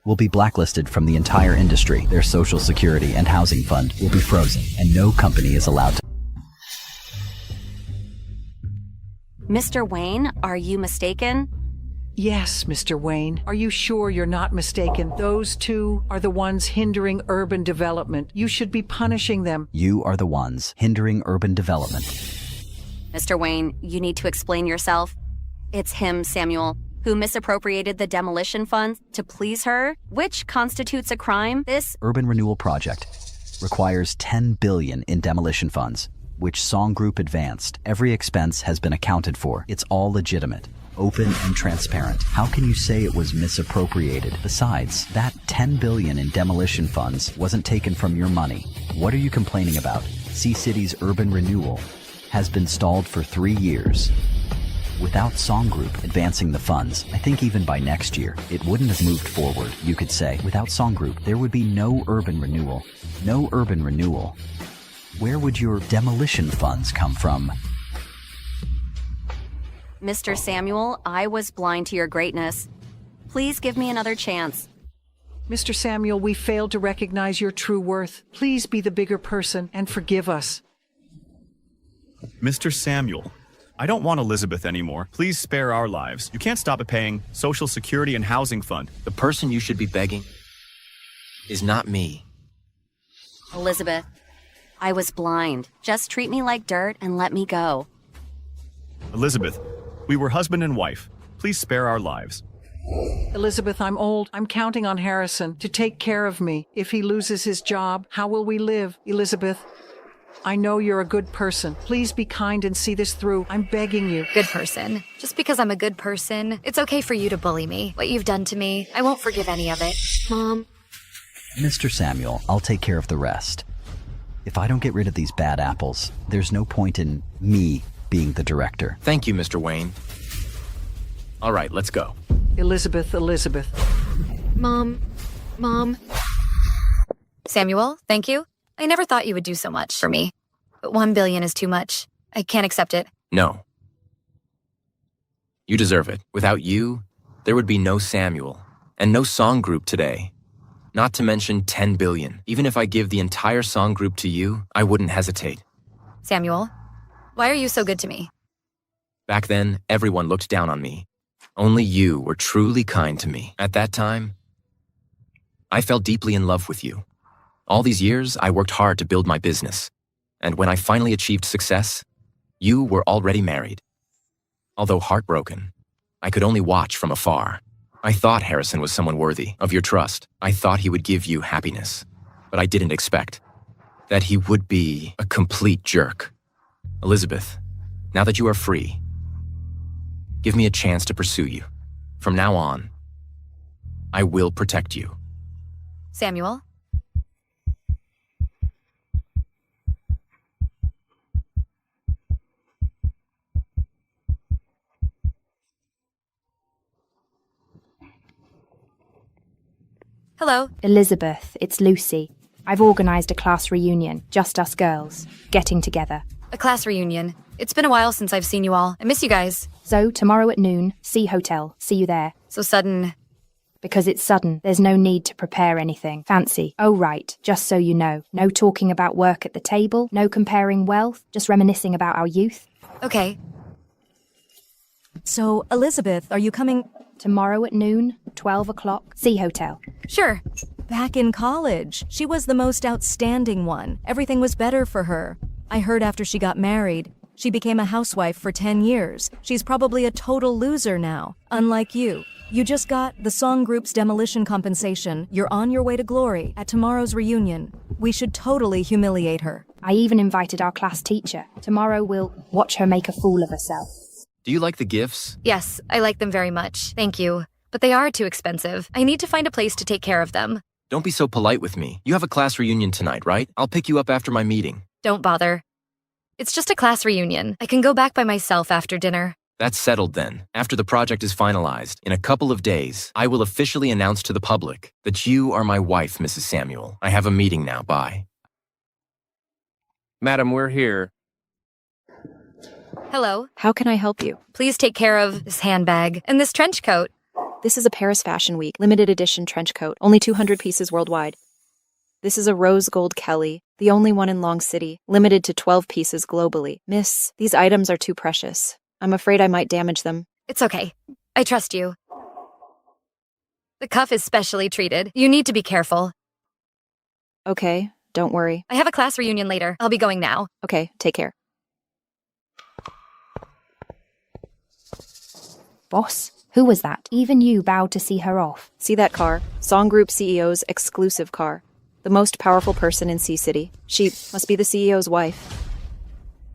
will be blacklisted from the entire industry. Their social security and housing fund will be frozen, and no company is allowed to. Mr. Wayne, are you mistaken? Yes, Mr. Wayne. Are you sure you're not mistaken? Those two are the ones hindering urban development. You should be punishing them. You are the ones hindering urban development. Mr. Wayne, you need to explain yourself. It's him, Samuel, who misappropriated the demolition funds to please her, which constitutes a crime. This urban renewal project requires $10 billion in demolition funds, which Song Group advanced. Every expense has been accounted for. It's all legitimate, open and transparent. How can you say it was misappropriated? Besides, that $10 billion in demolition funds wasn't taken from your money. What are you complaining about? Sea City's urban renewal has been stalled for 3 years. Without Song Group advancing the funds, I think even by next year, it wouldn't have moved forward. You could say, without Song Group, there would be no urban renewal. No urban renewal. Where would your demolition funds come from? Mr. Samuel, I was blind to your greatness. Please give me another chance. Mr. Samuel, we failed to recognize your true worth. Please be the bigger person and forgive us. Mr. Samuel, I don't want Elizabeth anymore. Please spare our lives. You can't stop at paying Social Security and Housing Fund. The person you should be begging is not me. Elizabeth, I was blind. Just treat me like dirt and let me go. Elizabeth, we were husband and wife. Please spare our lives. Elizabeth, I'm old. I'm counting on Harrison to take care of me. If he loses his job, how will we live? Elizabeth, I know you're a good person. Please be kind and see this through. I'm begging you. Good person. Just because I'm a good person, it's okay for you to bully me. What you've done to me, I won't forgive any of it. Mom, Mr. Samuel, I'll take care of the rest. If I don't get rid of these bad apples, there's no point in me being the director. Thank you, Mr. Wayne. All right, let's go. Elizabeth. Mom. Samuel, thank you. I never thought you would do so much for me. But 1 billion is too much. I can't accept it. No. You deserve it. Without you, there would be no Samuel and no song group today. Not to mention 10 billion. Even if I give the entire song group to you, I wouldn't hesitate. Samuel, why are you so good to me? Back then, everyone looked down on me. Only you were truly kind to me. At that time, I fell deeply in love with you. All these years, I worked hard to build my business. And when I finally achieved success, you were already married. Although heartbroken, I could only watch from afar. I thought Harrison was someone worthy of your trust. I thought he would give you happiness. But I didn't expect that he would be a complete jerk. Elizabeth, now that you are free, give me a chance to pursue you. From now on, I will protect you. Samuel? Hello. Elizabeth, it's Lucy. I've organized a class reunion, just us girls, getting together. A class reunion. It's been a while since I've seen you all. I miss you guys. So, tomorrow at noon, C Hotel. See you there. So sudden. Because it's sudden, there's no need to prepare anything fancy. Oh right, just so you know, no talking about work at the table, no comparing wealth, just reminiscing about our youth. Okay. So, Elizabeth, are you coming? Tomorrow at noon, 12 o'clock, C Hotel. Sure. Back in college, she was the most outstanding one. Everything was better for her. I heard after she got married, she became a housewife for 10 years. She's probably a total loser now, unlike you. You just got the song group's demolition compensation. You're on your way to glory at tomorrow's reunion. We should totally humiliate her. I even invited our class teacher. Tomorrow we'll watch her make a fool of herself. Do you like the gifts? Yes, I like them very much. Thank you. But they are too expensive. I need to find a place to take care of them. Don't be so polite with me. You have a class reunion tonight, right? I'll pick you up after my meeting. Don't bother. It's just a class reunion. I can go back by myself after dinner. That's settled then. After the project is finalized, in a couple of days, I will officially announce to the public that you are my wife, Mrs. Samuel. I have a meeting now. Bye. Madam, we're here. Hello. How can I help you? Please take care of this handbag and this trench coat. This is a Paris Fashion Week limited edition trench coat, only 200 pieces worldwide. This is a rose gold Kelly, the only one in Long City, limited to 12 pieces globally. Miss, these items are too precious. I'm afraid I might damage them. It's okay. I trust you. The cuff is specially treated. You need to be careful. Okay, don't worry. I have a class reunion later. I'll be going now. Okay, take care. Boss, who was that? Even you bowed to see her off. See that car? Song Group CEO's exclusive car. The most powerful person in C-City. She must be the CEO's wife.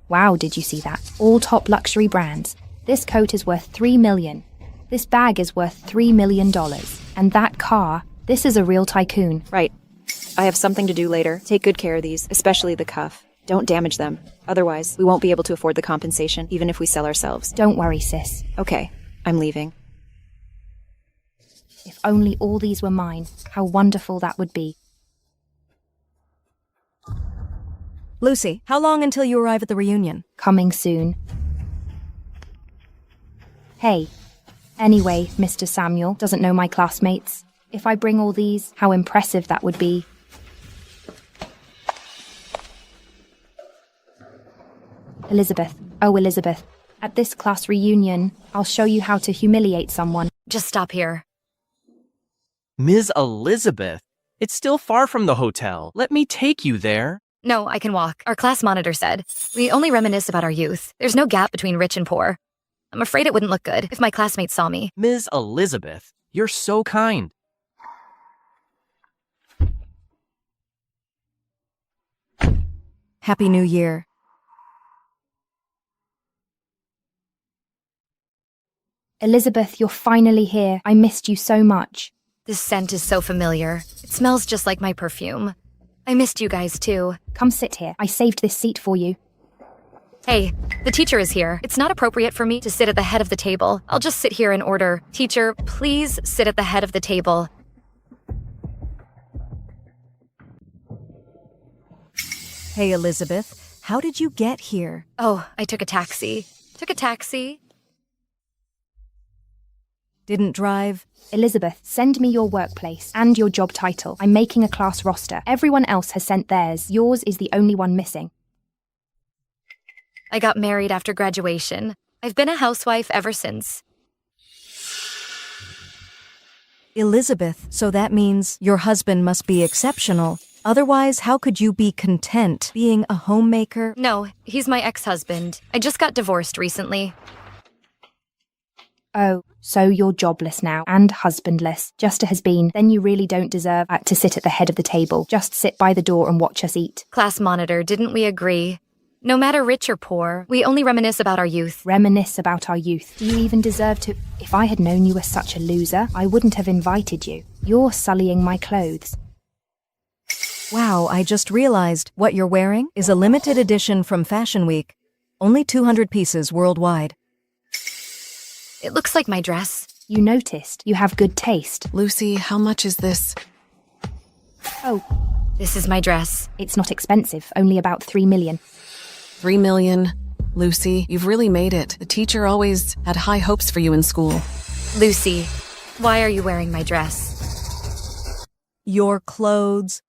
Wow, did you see that? All top luxury brands. This coat is worth $3 million. This bag is worth $3 million. And that car, this is a real tycoon. Right. I have something to do later. Take good care of these, especially the cuff. Don't damage them. Otherwise, we won't be able to afford the compensation, even if we sell ourselves. Don't worry, sis. Okay, I'm leaving. If only all these were mine, how wonderful that would be. Lucy, how long until you arrive at the reunion? Coming soon. Hey. Anyway, Mr. Samuel doesn't know my classmates. If I bring all these, how impressive that would be. Elizabeth. Oh, Elizabeth. At this class reunion, I'll show you how to humiliate someone. Just stop here. Ms. Elizabeth, it's still far from the hotel. Let me take you there. No, I can walk. Our class monitor said. We only reminisce about our youth. There's no gap between rich and poor. I'm afraid it wouldn't look good if my classmates saw me. Ms. Elizabeth, you're so kind. Happy New Year. Elizabeth, you're finally here. I missed you so much. This scent is so familiar. It smells just like my perfume. I missed you guys too. Come sit here. I saved this seat for you. Hey, the teacher is here. It's not appropriate for me to sit at the head of the table. I'll just sit here and order. Teacher, please sit at the head of the table. Hey, Elizabeth, how did you get here? Oh, I took a taxi. Didn't drive? Elizabeth, send me your workplace and your job title. I'm making a class roster. Everyone else has sent theirs. Yours is the only one missing. I got married after graduation. I've been a housewife ever since. Elizabeth, so that means your husband must be exceptional. Otherwise, how could you be content being a homemaker? No, he's my ex-husband. I just got divorced recently. Oh, so you're jobless now and husbandless, just as has been. Then you really don't deserve to sit at the head of the table. Just sit by the door and watch us eat. Class monitor, didn't we agree? No matter rich or poor, we only reminisce about our youth. Reminisce about our youth. Do you even deserve to? If I had known you were such a loser, I wouldn't have invited you. You're sullying my clothes. Wow, I just realized what you're wearing is a limited edition from Fashion Week. Only 200 pieces worldwide. It looks like my dress. You noticed. You have good taste. Lucy, how much is this? Oh. This is my dress. It's not expensive, only about 3 million. 3 million? Lucy, you've really made it. The teacher always had high hopes for you in school. Lucy, why are you wearing my dress? Your clothes.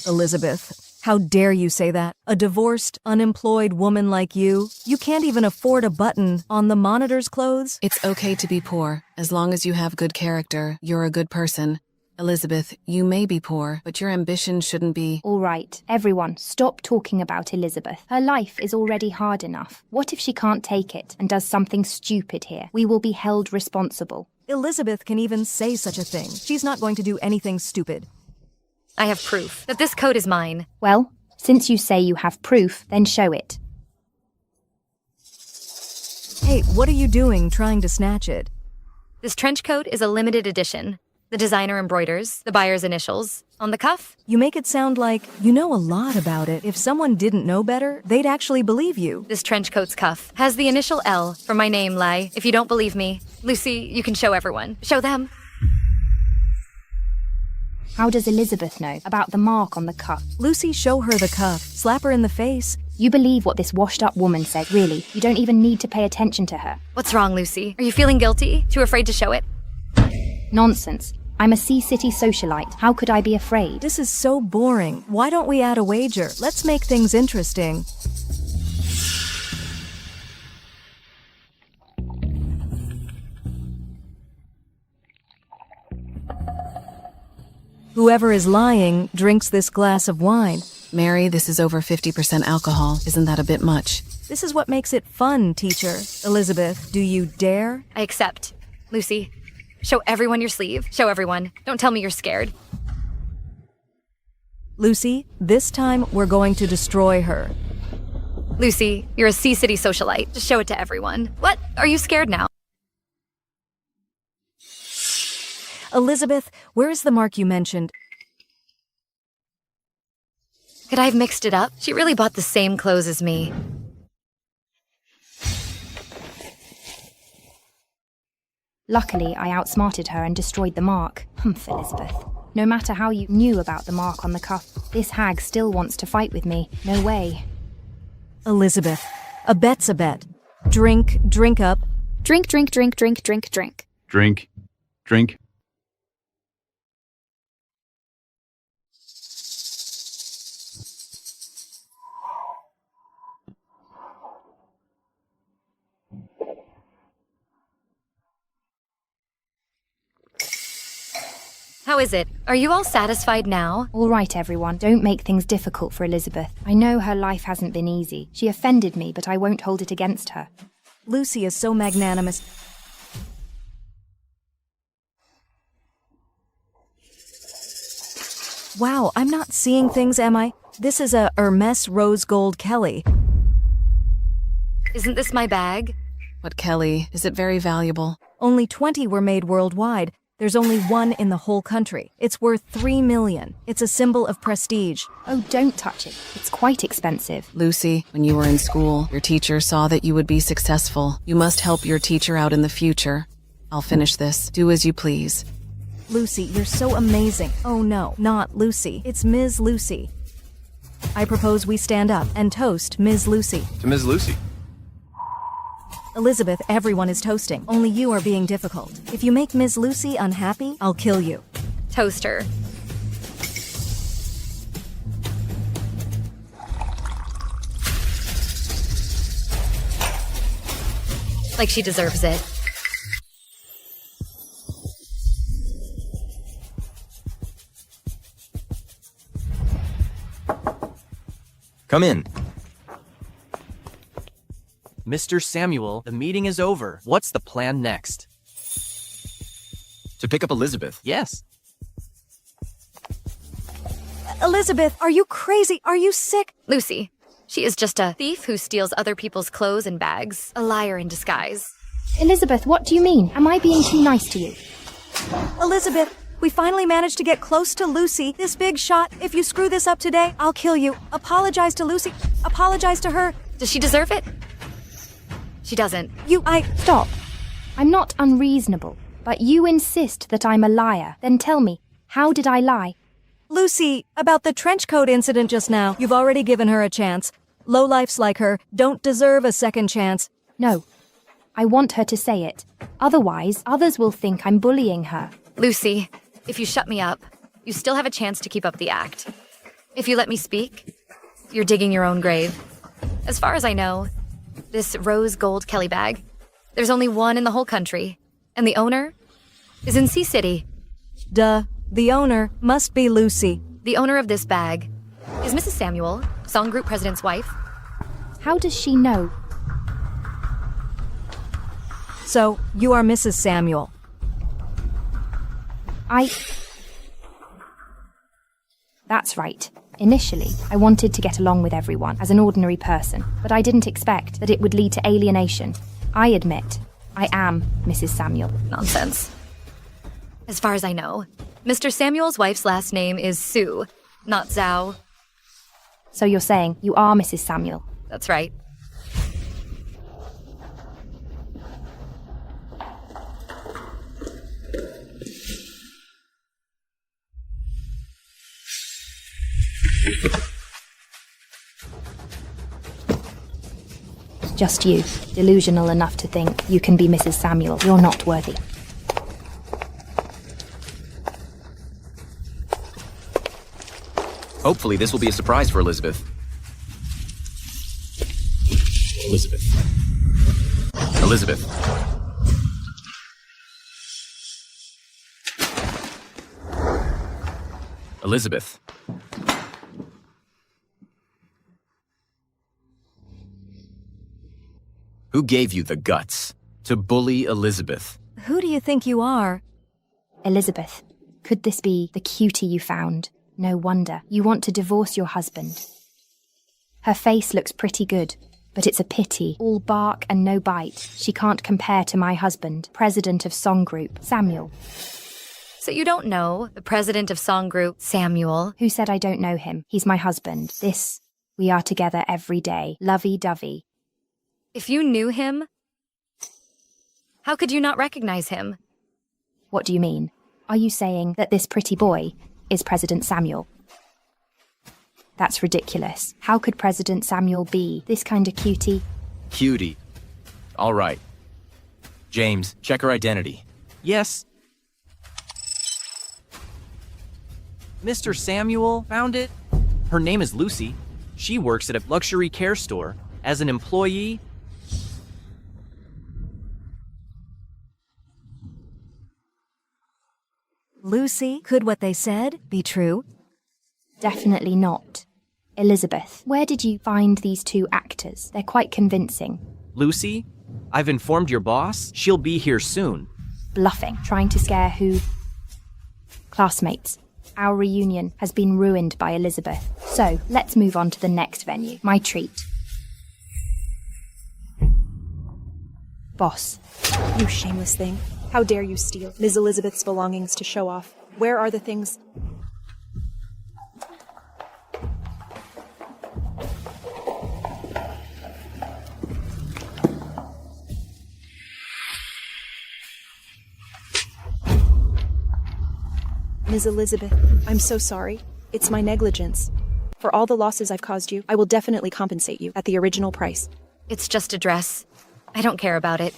Elizabeth, how dare you say that? A divorced, unemployed woman like you can't even afford a button on the monitor's clothes? It's okay to be poor, as long as you have good character. You're a good person. Elizabeth, you may be poor, but your ambition shouldn't be... All right, everyone, stop talking about Elizabeth. Her life is already hard enough. What if she can't take it and does something stupid here? We will be held responsible. Elizabeth can even say such a thing. She's not going to do anything stupid. I have proof that this coat is mine. Well, since you say you have proof, then show it. Hey, what are you doing trying to snatch it? This trench coat is a limited edition. The designer embroiders the buyer's initials on the cuff. You make it sound like you know a lot about it. If someone didn't know better, they'd actually believe you. This trench coat's cuff has the initial L for my name, Lai. If you don't believe me, Lucy, you can show everyone. Show them. How does Elizabeth know about the mark on the cuff? Lucy, show her the cuff. Slap her in the face. You believe what this washed-up woman said, really? You don't even need to pay attention to her. What's wrong, Lucy? Are you feeling guilty? Too afraid to show it? Nonsense. I'm a Sea-City socialite. How could I be afraid? This is so boring. Why don't we add a wager? Let's make things interesting. Whoever is lying drinks this glass of wine. Mary, this is over 50% alcohol. Isn't that a bit much? This is what makes it fun, teacher. Elizabeth, do you dare? I accept. Lucy, show everyone your sleeve. Show everyone. Don't tell me you're scared. Lucy, this time we're going to destroy her. Lucy, you're a Sea-City socialite. Just show it to everyone. What? Are you scared now? Elizabeth, where is the mark you mentioned? Could I have mixed it up? She really bought the same clothes as me. Luckily, I outsmarted her and destroyed the mark. Humph, Elizabeth. No matter how you knew about the mark on the cuff, this hag still wants to fight with me. No way. Elizabeth, a bet's a bet. Drink up. Drink, drink, drink, drink, drink, drink. Drink. Drink. How is it? Are you all satisfied now? All right, everyone. Don't make things difficult for Elizabeth. I know her life hasn't been easy. She offended me, but I won't hold it against her. Lucy is so magnanimous. Wow, I'm not seeing things, am I? This is a Hermes Rose Gold Kelly. Isn't this my bag? What, Kelly? Is it very valuable? Only 20 were made worldwide. There's only one in the whole country. It's worth $3 million. It's a symbol of prestige. Oh, don't touch it. It's quite expensive. Lucy, when you were in school, your teacher saw that you would be successful. You must help your teacher out in the future. I'll finish this. Do as you please. Lucy, you're so amazing. Oh no, not Lucy. It's Ms. Lucy. I propose we stand up and toast Ms. Lucy. To Ms. Lucy. Elizabeth, everyone is toasting. Only you are being difficult. If you make Ms. Lucy unhappy, I'll kill you. Toast her. Like she deserves it. Come in. Mr. Samuel, the meeting is over. What's the plan next? To pick up Elizabeth. Yes. Elizabeth, are you crazy? Are you sick? Lucy, she is just a thief who steals other people's clothes and bags. A liar in disguise. Elizabeth, what do you mean? Am I being too nice to you? Elizabeth, we finally managed to get close to Lucy, this big shot. If you screw this up today, I'll kill you. Apologize to Lucy. Apologize to her. Does she deserve it? She doesn't. Stop. I'm not unreasonable, but you insist that I'm a liar. Then tell me, how did I lie? Lucy, about the trench coat incident just now, you've already given her a chance. Lowlifes like her don't deserve a second chance. No. I want her to say it. Otherwise, others will think I'm bullying her. Lucy, if you shut me up, you still have a chance to keep up the act. If you let me speak, you're digging your own grave. As far as I know, this rose gold Kelly bag, there's only one in the whole country, and the owner is in Sea City. Duh. The owner must be Lucy. The owner of this bag is Mrs. Samuel, Song Group President's wife. How does she know? So, you are Mrs. Samuel. That's right. Initially, I wanted to get along with everyone as an ordinary person, but I didn't expect that it would lead to alienation. I admit, I am Mrs. Samuel. Nonsense. As far as I know, Mr. Samuel's wife's last name is Sue, not Zhao. So you're saying you are Mrs. Samuel? That's right. Just you, delusional enough to think you can be Mrs. Samuel. You're not worthy. Hopefully this will be a surprise for Elizabeth. Elizabeth. Elizabeth. Who gave you the guts to bully Elizabeth? Who do you think you are? Elizabeth, could this be the cutie you found? No wonder. You want to divorce your husband. Her face looks pretty good, but it's a pity. All bark and no bite. She can't compare to my husband, president of Song Group, Samuel. So you don't know the president of Song Group, Samuel? Who said I don't know him? He's my husband. We are together every day. Lovey-dovey. If you knew him, how could you not recognize him? What do you mean? Are you saying that this pretty boy is President Samuel? That's ridiculous. How could President Samuel be this kind of cutie? Cutie. All right. James, check her identity. Yes. Mr. Samuel found it. Her name is Lucy. She works at a luxury care store as an employee. Lucy, could what they said be true? Definitely not. Elizabeth, where did you find these two actors? They're quite convincing. Lucy, I've informed your boss. She'll be here soon. Bluffing. Trying to scare who? Classmates. Our reunion has been ruined by Elizabeth. So, let's move on to the next venue. My treat. Boss. You shameless thing. How dare you steal Ms. Elizabeth's belongings to show off? Where are the things? Ms. Elizabeth, I'm so sorry. It's my negligence. For all the losses I've caused you, I will definitely compensate you at the original price. It's just a dress. I don't care about it.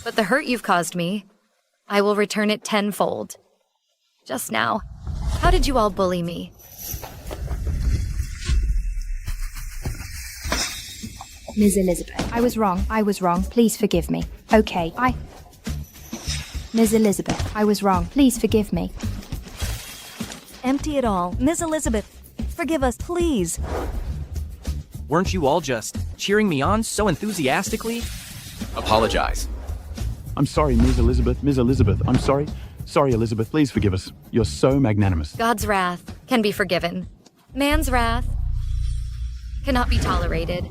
But the hurt you've caused me, I will return it tenfold. Just now, how did you all bully me? Ms. Elizabeth, I was wrong. Please forgive me. Okay, Ms. Elizabeth, I was wrong. Please forgive me. Empty it all. Ms. Elizabeth, forgive us, please. Weren't you all just cheering me on so enthusiastically? Apologize. I'm sorry, Ms. Elizabeth. Ms. Elizabeth, I'm sorry. Sorry, Elizabeth, please forgive us. You're so magnanimous. God's wrath can be forgiven. Man's wrath cannot be tolerated.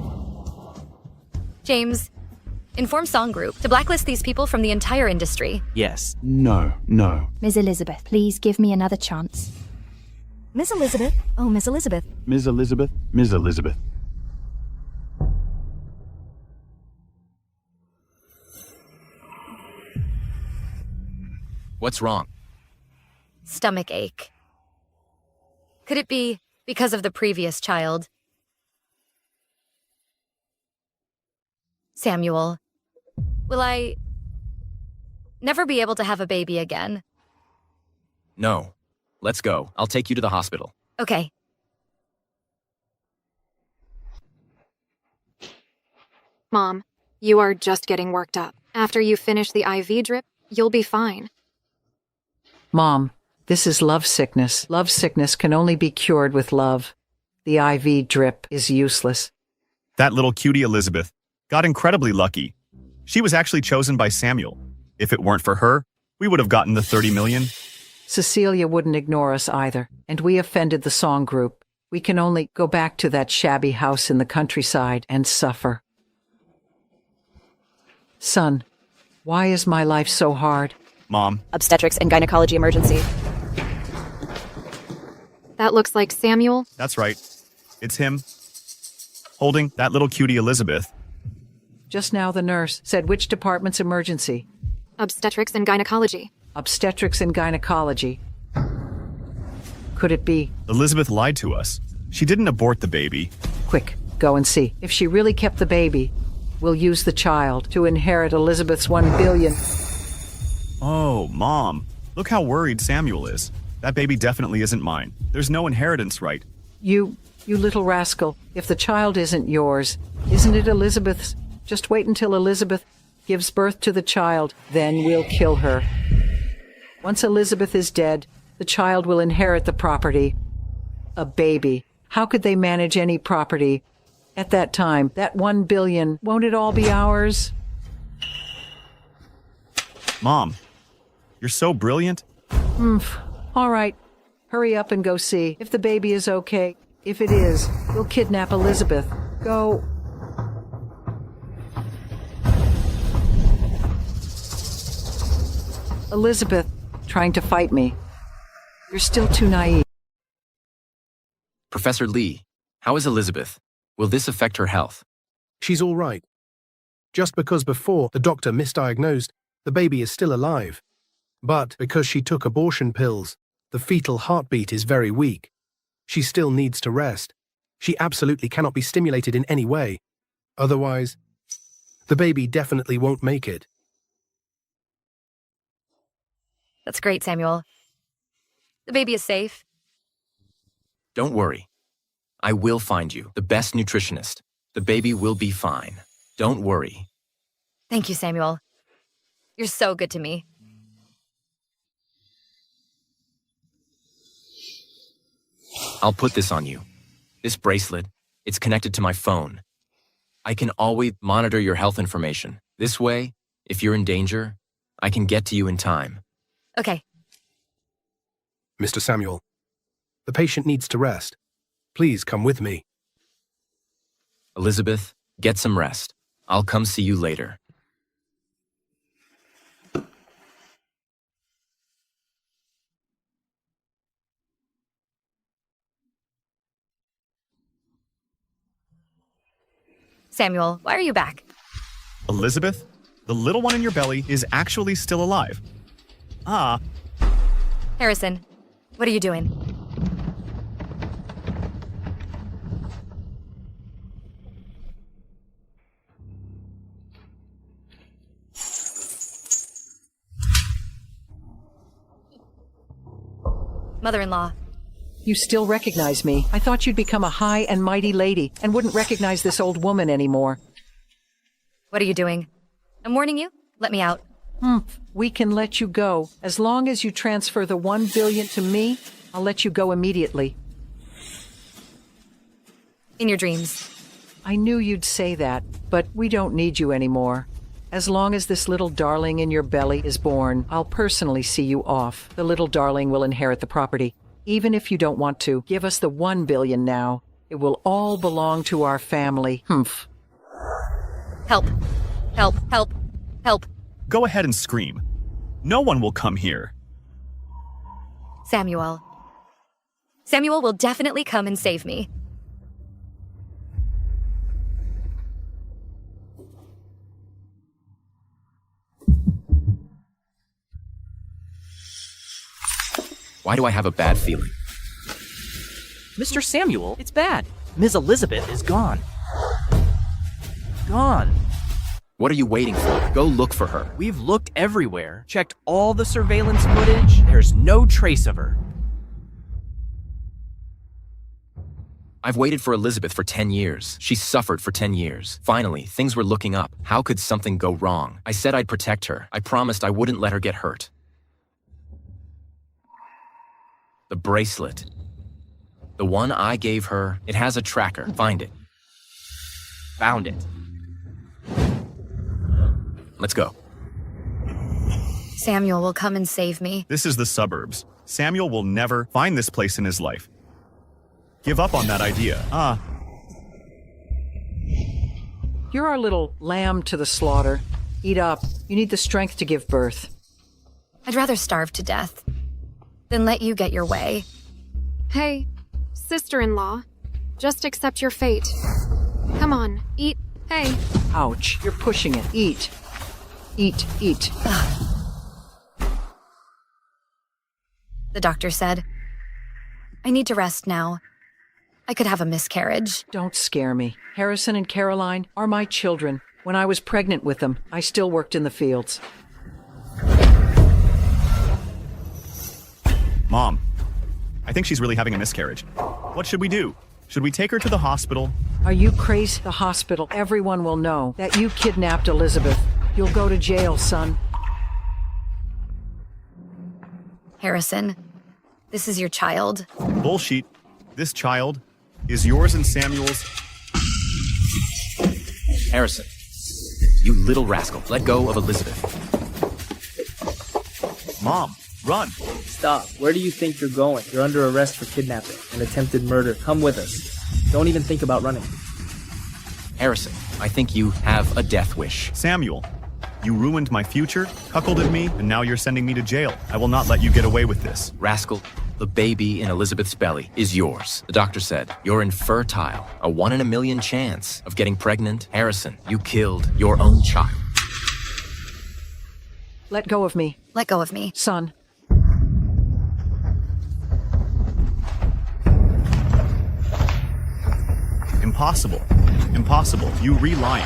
James, inform Song Group to blacklist these people from the entire industry. Yes. No. Ms. Elizabeth, please give me another chance. Miss Elizabeth? Oh, Miss Elizabeth. Ms. Elizabeth, Ms. Elizabeth. What's wrong? Stomach ache. Could it be because of the previous child? Samuel, will I never be able to have a baby again? No. Let's go. I'll take you to the hospital. Okay. Mom, you are just getting worked up. After you finish the IV drip, you'll be fine. Mom, this is love sickness. Love sickness can only be cured with love. The IV drip is useless. That little cutie Elizabeth got incredibly lucky. She was actually chosen by Samuel. If it weren't for her, we would have gotten the 30 million. Cecilia wouldn't ignore us either, and we offended the Song Group. We can only go back to that shabby house in the countryside and suffer. Son, why is my life so hard? Mom. Obstetrics and gynecology emergency. That looks like Samuel. That's right. It's him. Holding that little cutie Elizabeth. Just now the nurse said which department's emergency? Obstetrics and gynecology. Obstetrics and gynecology. Could it be? Elizabeth lied to us. She didn't abort the baby. Quick, go and see. If she really kept the baby, we'll use the child to inherit Elizabeth's 1 billion. Oh, Mom. Look how worried Samuel is. That baby definitely isn't mine. There's no inheritance right. You little rascal. If the child isn't yours, isn't it Elizabeth's? Just wait until Elizabeth gives birth to the child, then we'll kill her. Once Elizabeth is dead, the child will inherit the property. A baby. How could they manage any property? At that time, that 1 billion, won't it all be ours? Mom, you're so brilliant. All right. Hurry up and go see if the baby is okay. If it is, we'll kidnap Elizabeth. Go. Elizabeth, trying to fight me. You're still too naive. Professor Lee, how is Elizabeth? Will this affect her health? She's all right. Just because before the doctor misdiagnosed, the baby is still alive. But because she took abortion pills, the fetal heartbeat is very weak. She still needs to rest. She absolutely cannot be stimulated in any way. Otherwise, the baby definitely won't make it. That's great, Samuel. The baby is safe. Don't worry. I will find you the best nutritionist. The baby will be fine. Don't worry. Thank you, Samuel. You're so good to me. I'll put this on you. This bracelet, it's connected to my phone. I can always monitor your health information. This way, if you're in danger, I can get to you in time. Okay. Mr. Samuel, the patient needs to rest. Please come with me. Elizabeth, get some rest. I'll come see you later. Samuel, why are you back? Elizabeth, the little one in your belly is actually still alive. Ah. Harrison, what are you doing? Mother-in-law. You still recognize me. I thought you'd become a high and mighty lady and wouldn't recognize this old woman anymore. What are you doing? I'm warning you. Let me out. We can let you go. As long as you transfer the $1 billion to me, I'll let you go immediately. In your dreams. I knew you'd say that, but we don't need you anymore. As long as this little darling in your belly is born, I'll personally see you off. The little darling will inherit the property. Even if you don't want to, give us the $1 billion now. It will all belong to our family. Help. Help. Help. Help. Go ahead and scream. No one will come here. Samuel. Samuel will definitely come and save me. Why do I have a bad feeling? Mr. Samuel, it's bad. Ms. Elizabeth is gone. Gone. What are you waiting for? Go look for her. We've looked everywhere, checked all the surveillance footage. There's no trace of her. I've waited for Elizabeth for 10 years. She suffered for 10 years. Finally, things were looking up. How could something go wrong? I said I'd protect her. I promised I wouldn't let her get hurt. The bracelet. The one I gave her, it has a tracker. Find it. Found it. Let's go. Samuel will come and save me. This is the suburbs. Samuel will never find this place in his life. Give up on that idea. You're our little lamb to the slaughter. Eat up. You need the strength to give birth. I'd rather starve to death than let you get your way. Hey, sister-in-law. Just accept your fate. Come on, eat. Hey. Ouch, you're pushing it. Eat. Eat, eat. The doctor said, I need to rest now. I could have a miscarriage. Don't scare me. Harrison and Caroline are my children. When I was pregnant with them, I still worked in the fields. Mom, I think she's really having a miscarriage. What should we do? Should we take her to the hospital? Are you crazy? The hospital. Everyone will know that you kidnapped Elizabeth. You'll go to jail, son. Harrison, this is your child. Bullshit. This child is yours and Samuel's. Harrison, you little rascal. Let go of Elizabeth. Mom, run. Stop. Where do you think you're going? You're under arrest for kidnapping and attempted murder. Come with us. Don't even think about running. Harrison, I think you have a death wish. Samuel, you ruined my future, cuckolded me, and now you're sending me to jail. I will not let you get away with this. Rascal, the baby in Elizabeth's belly is yours. The doctor said, you're infertile, a 1 in a million chance of getting pregnant. Harrison, you killed your own child. Let go of me. Let go of me. Son. Impossible. Impossible. You re-lying.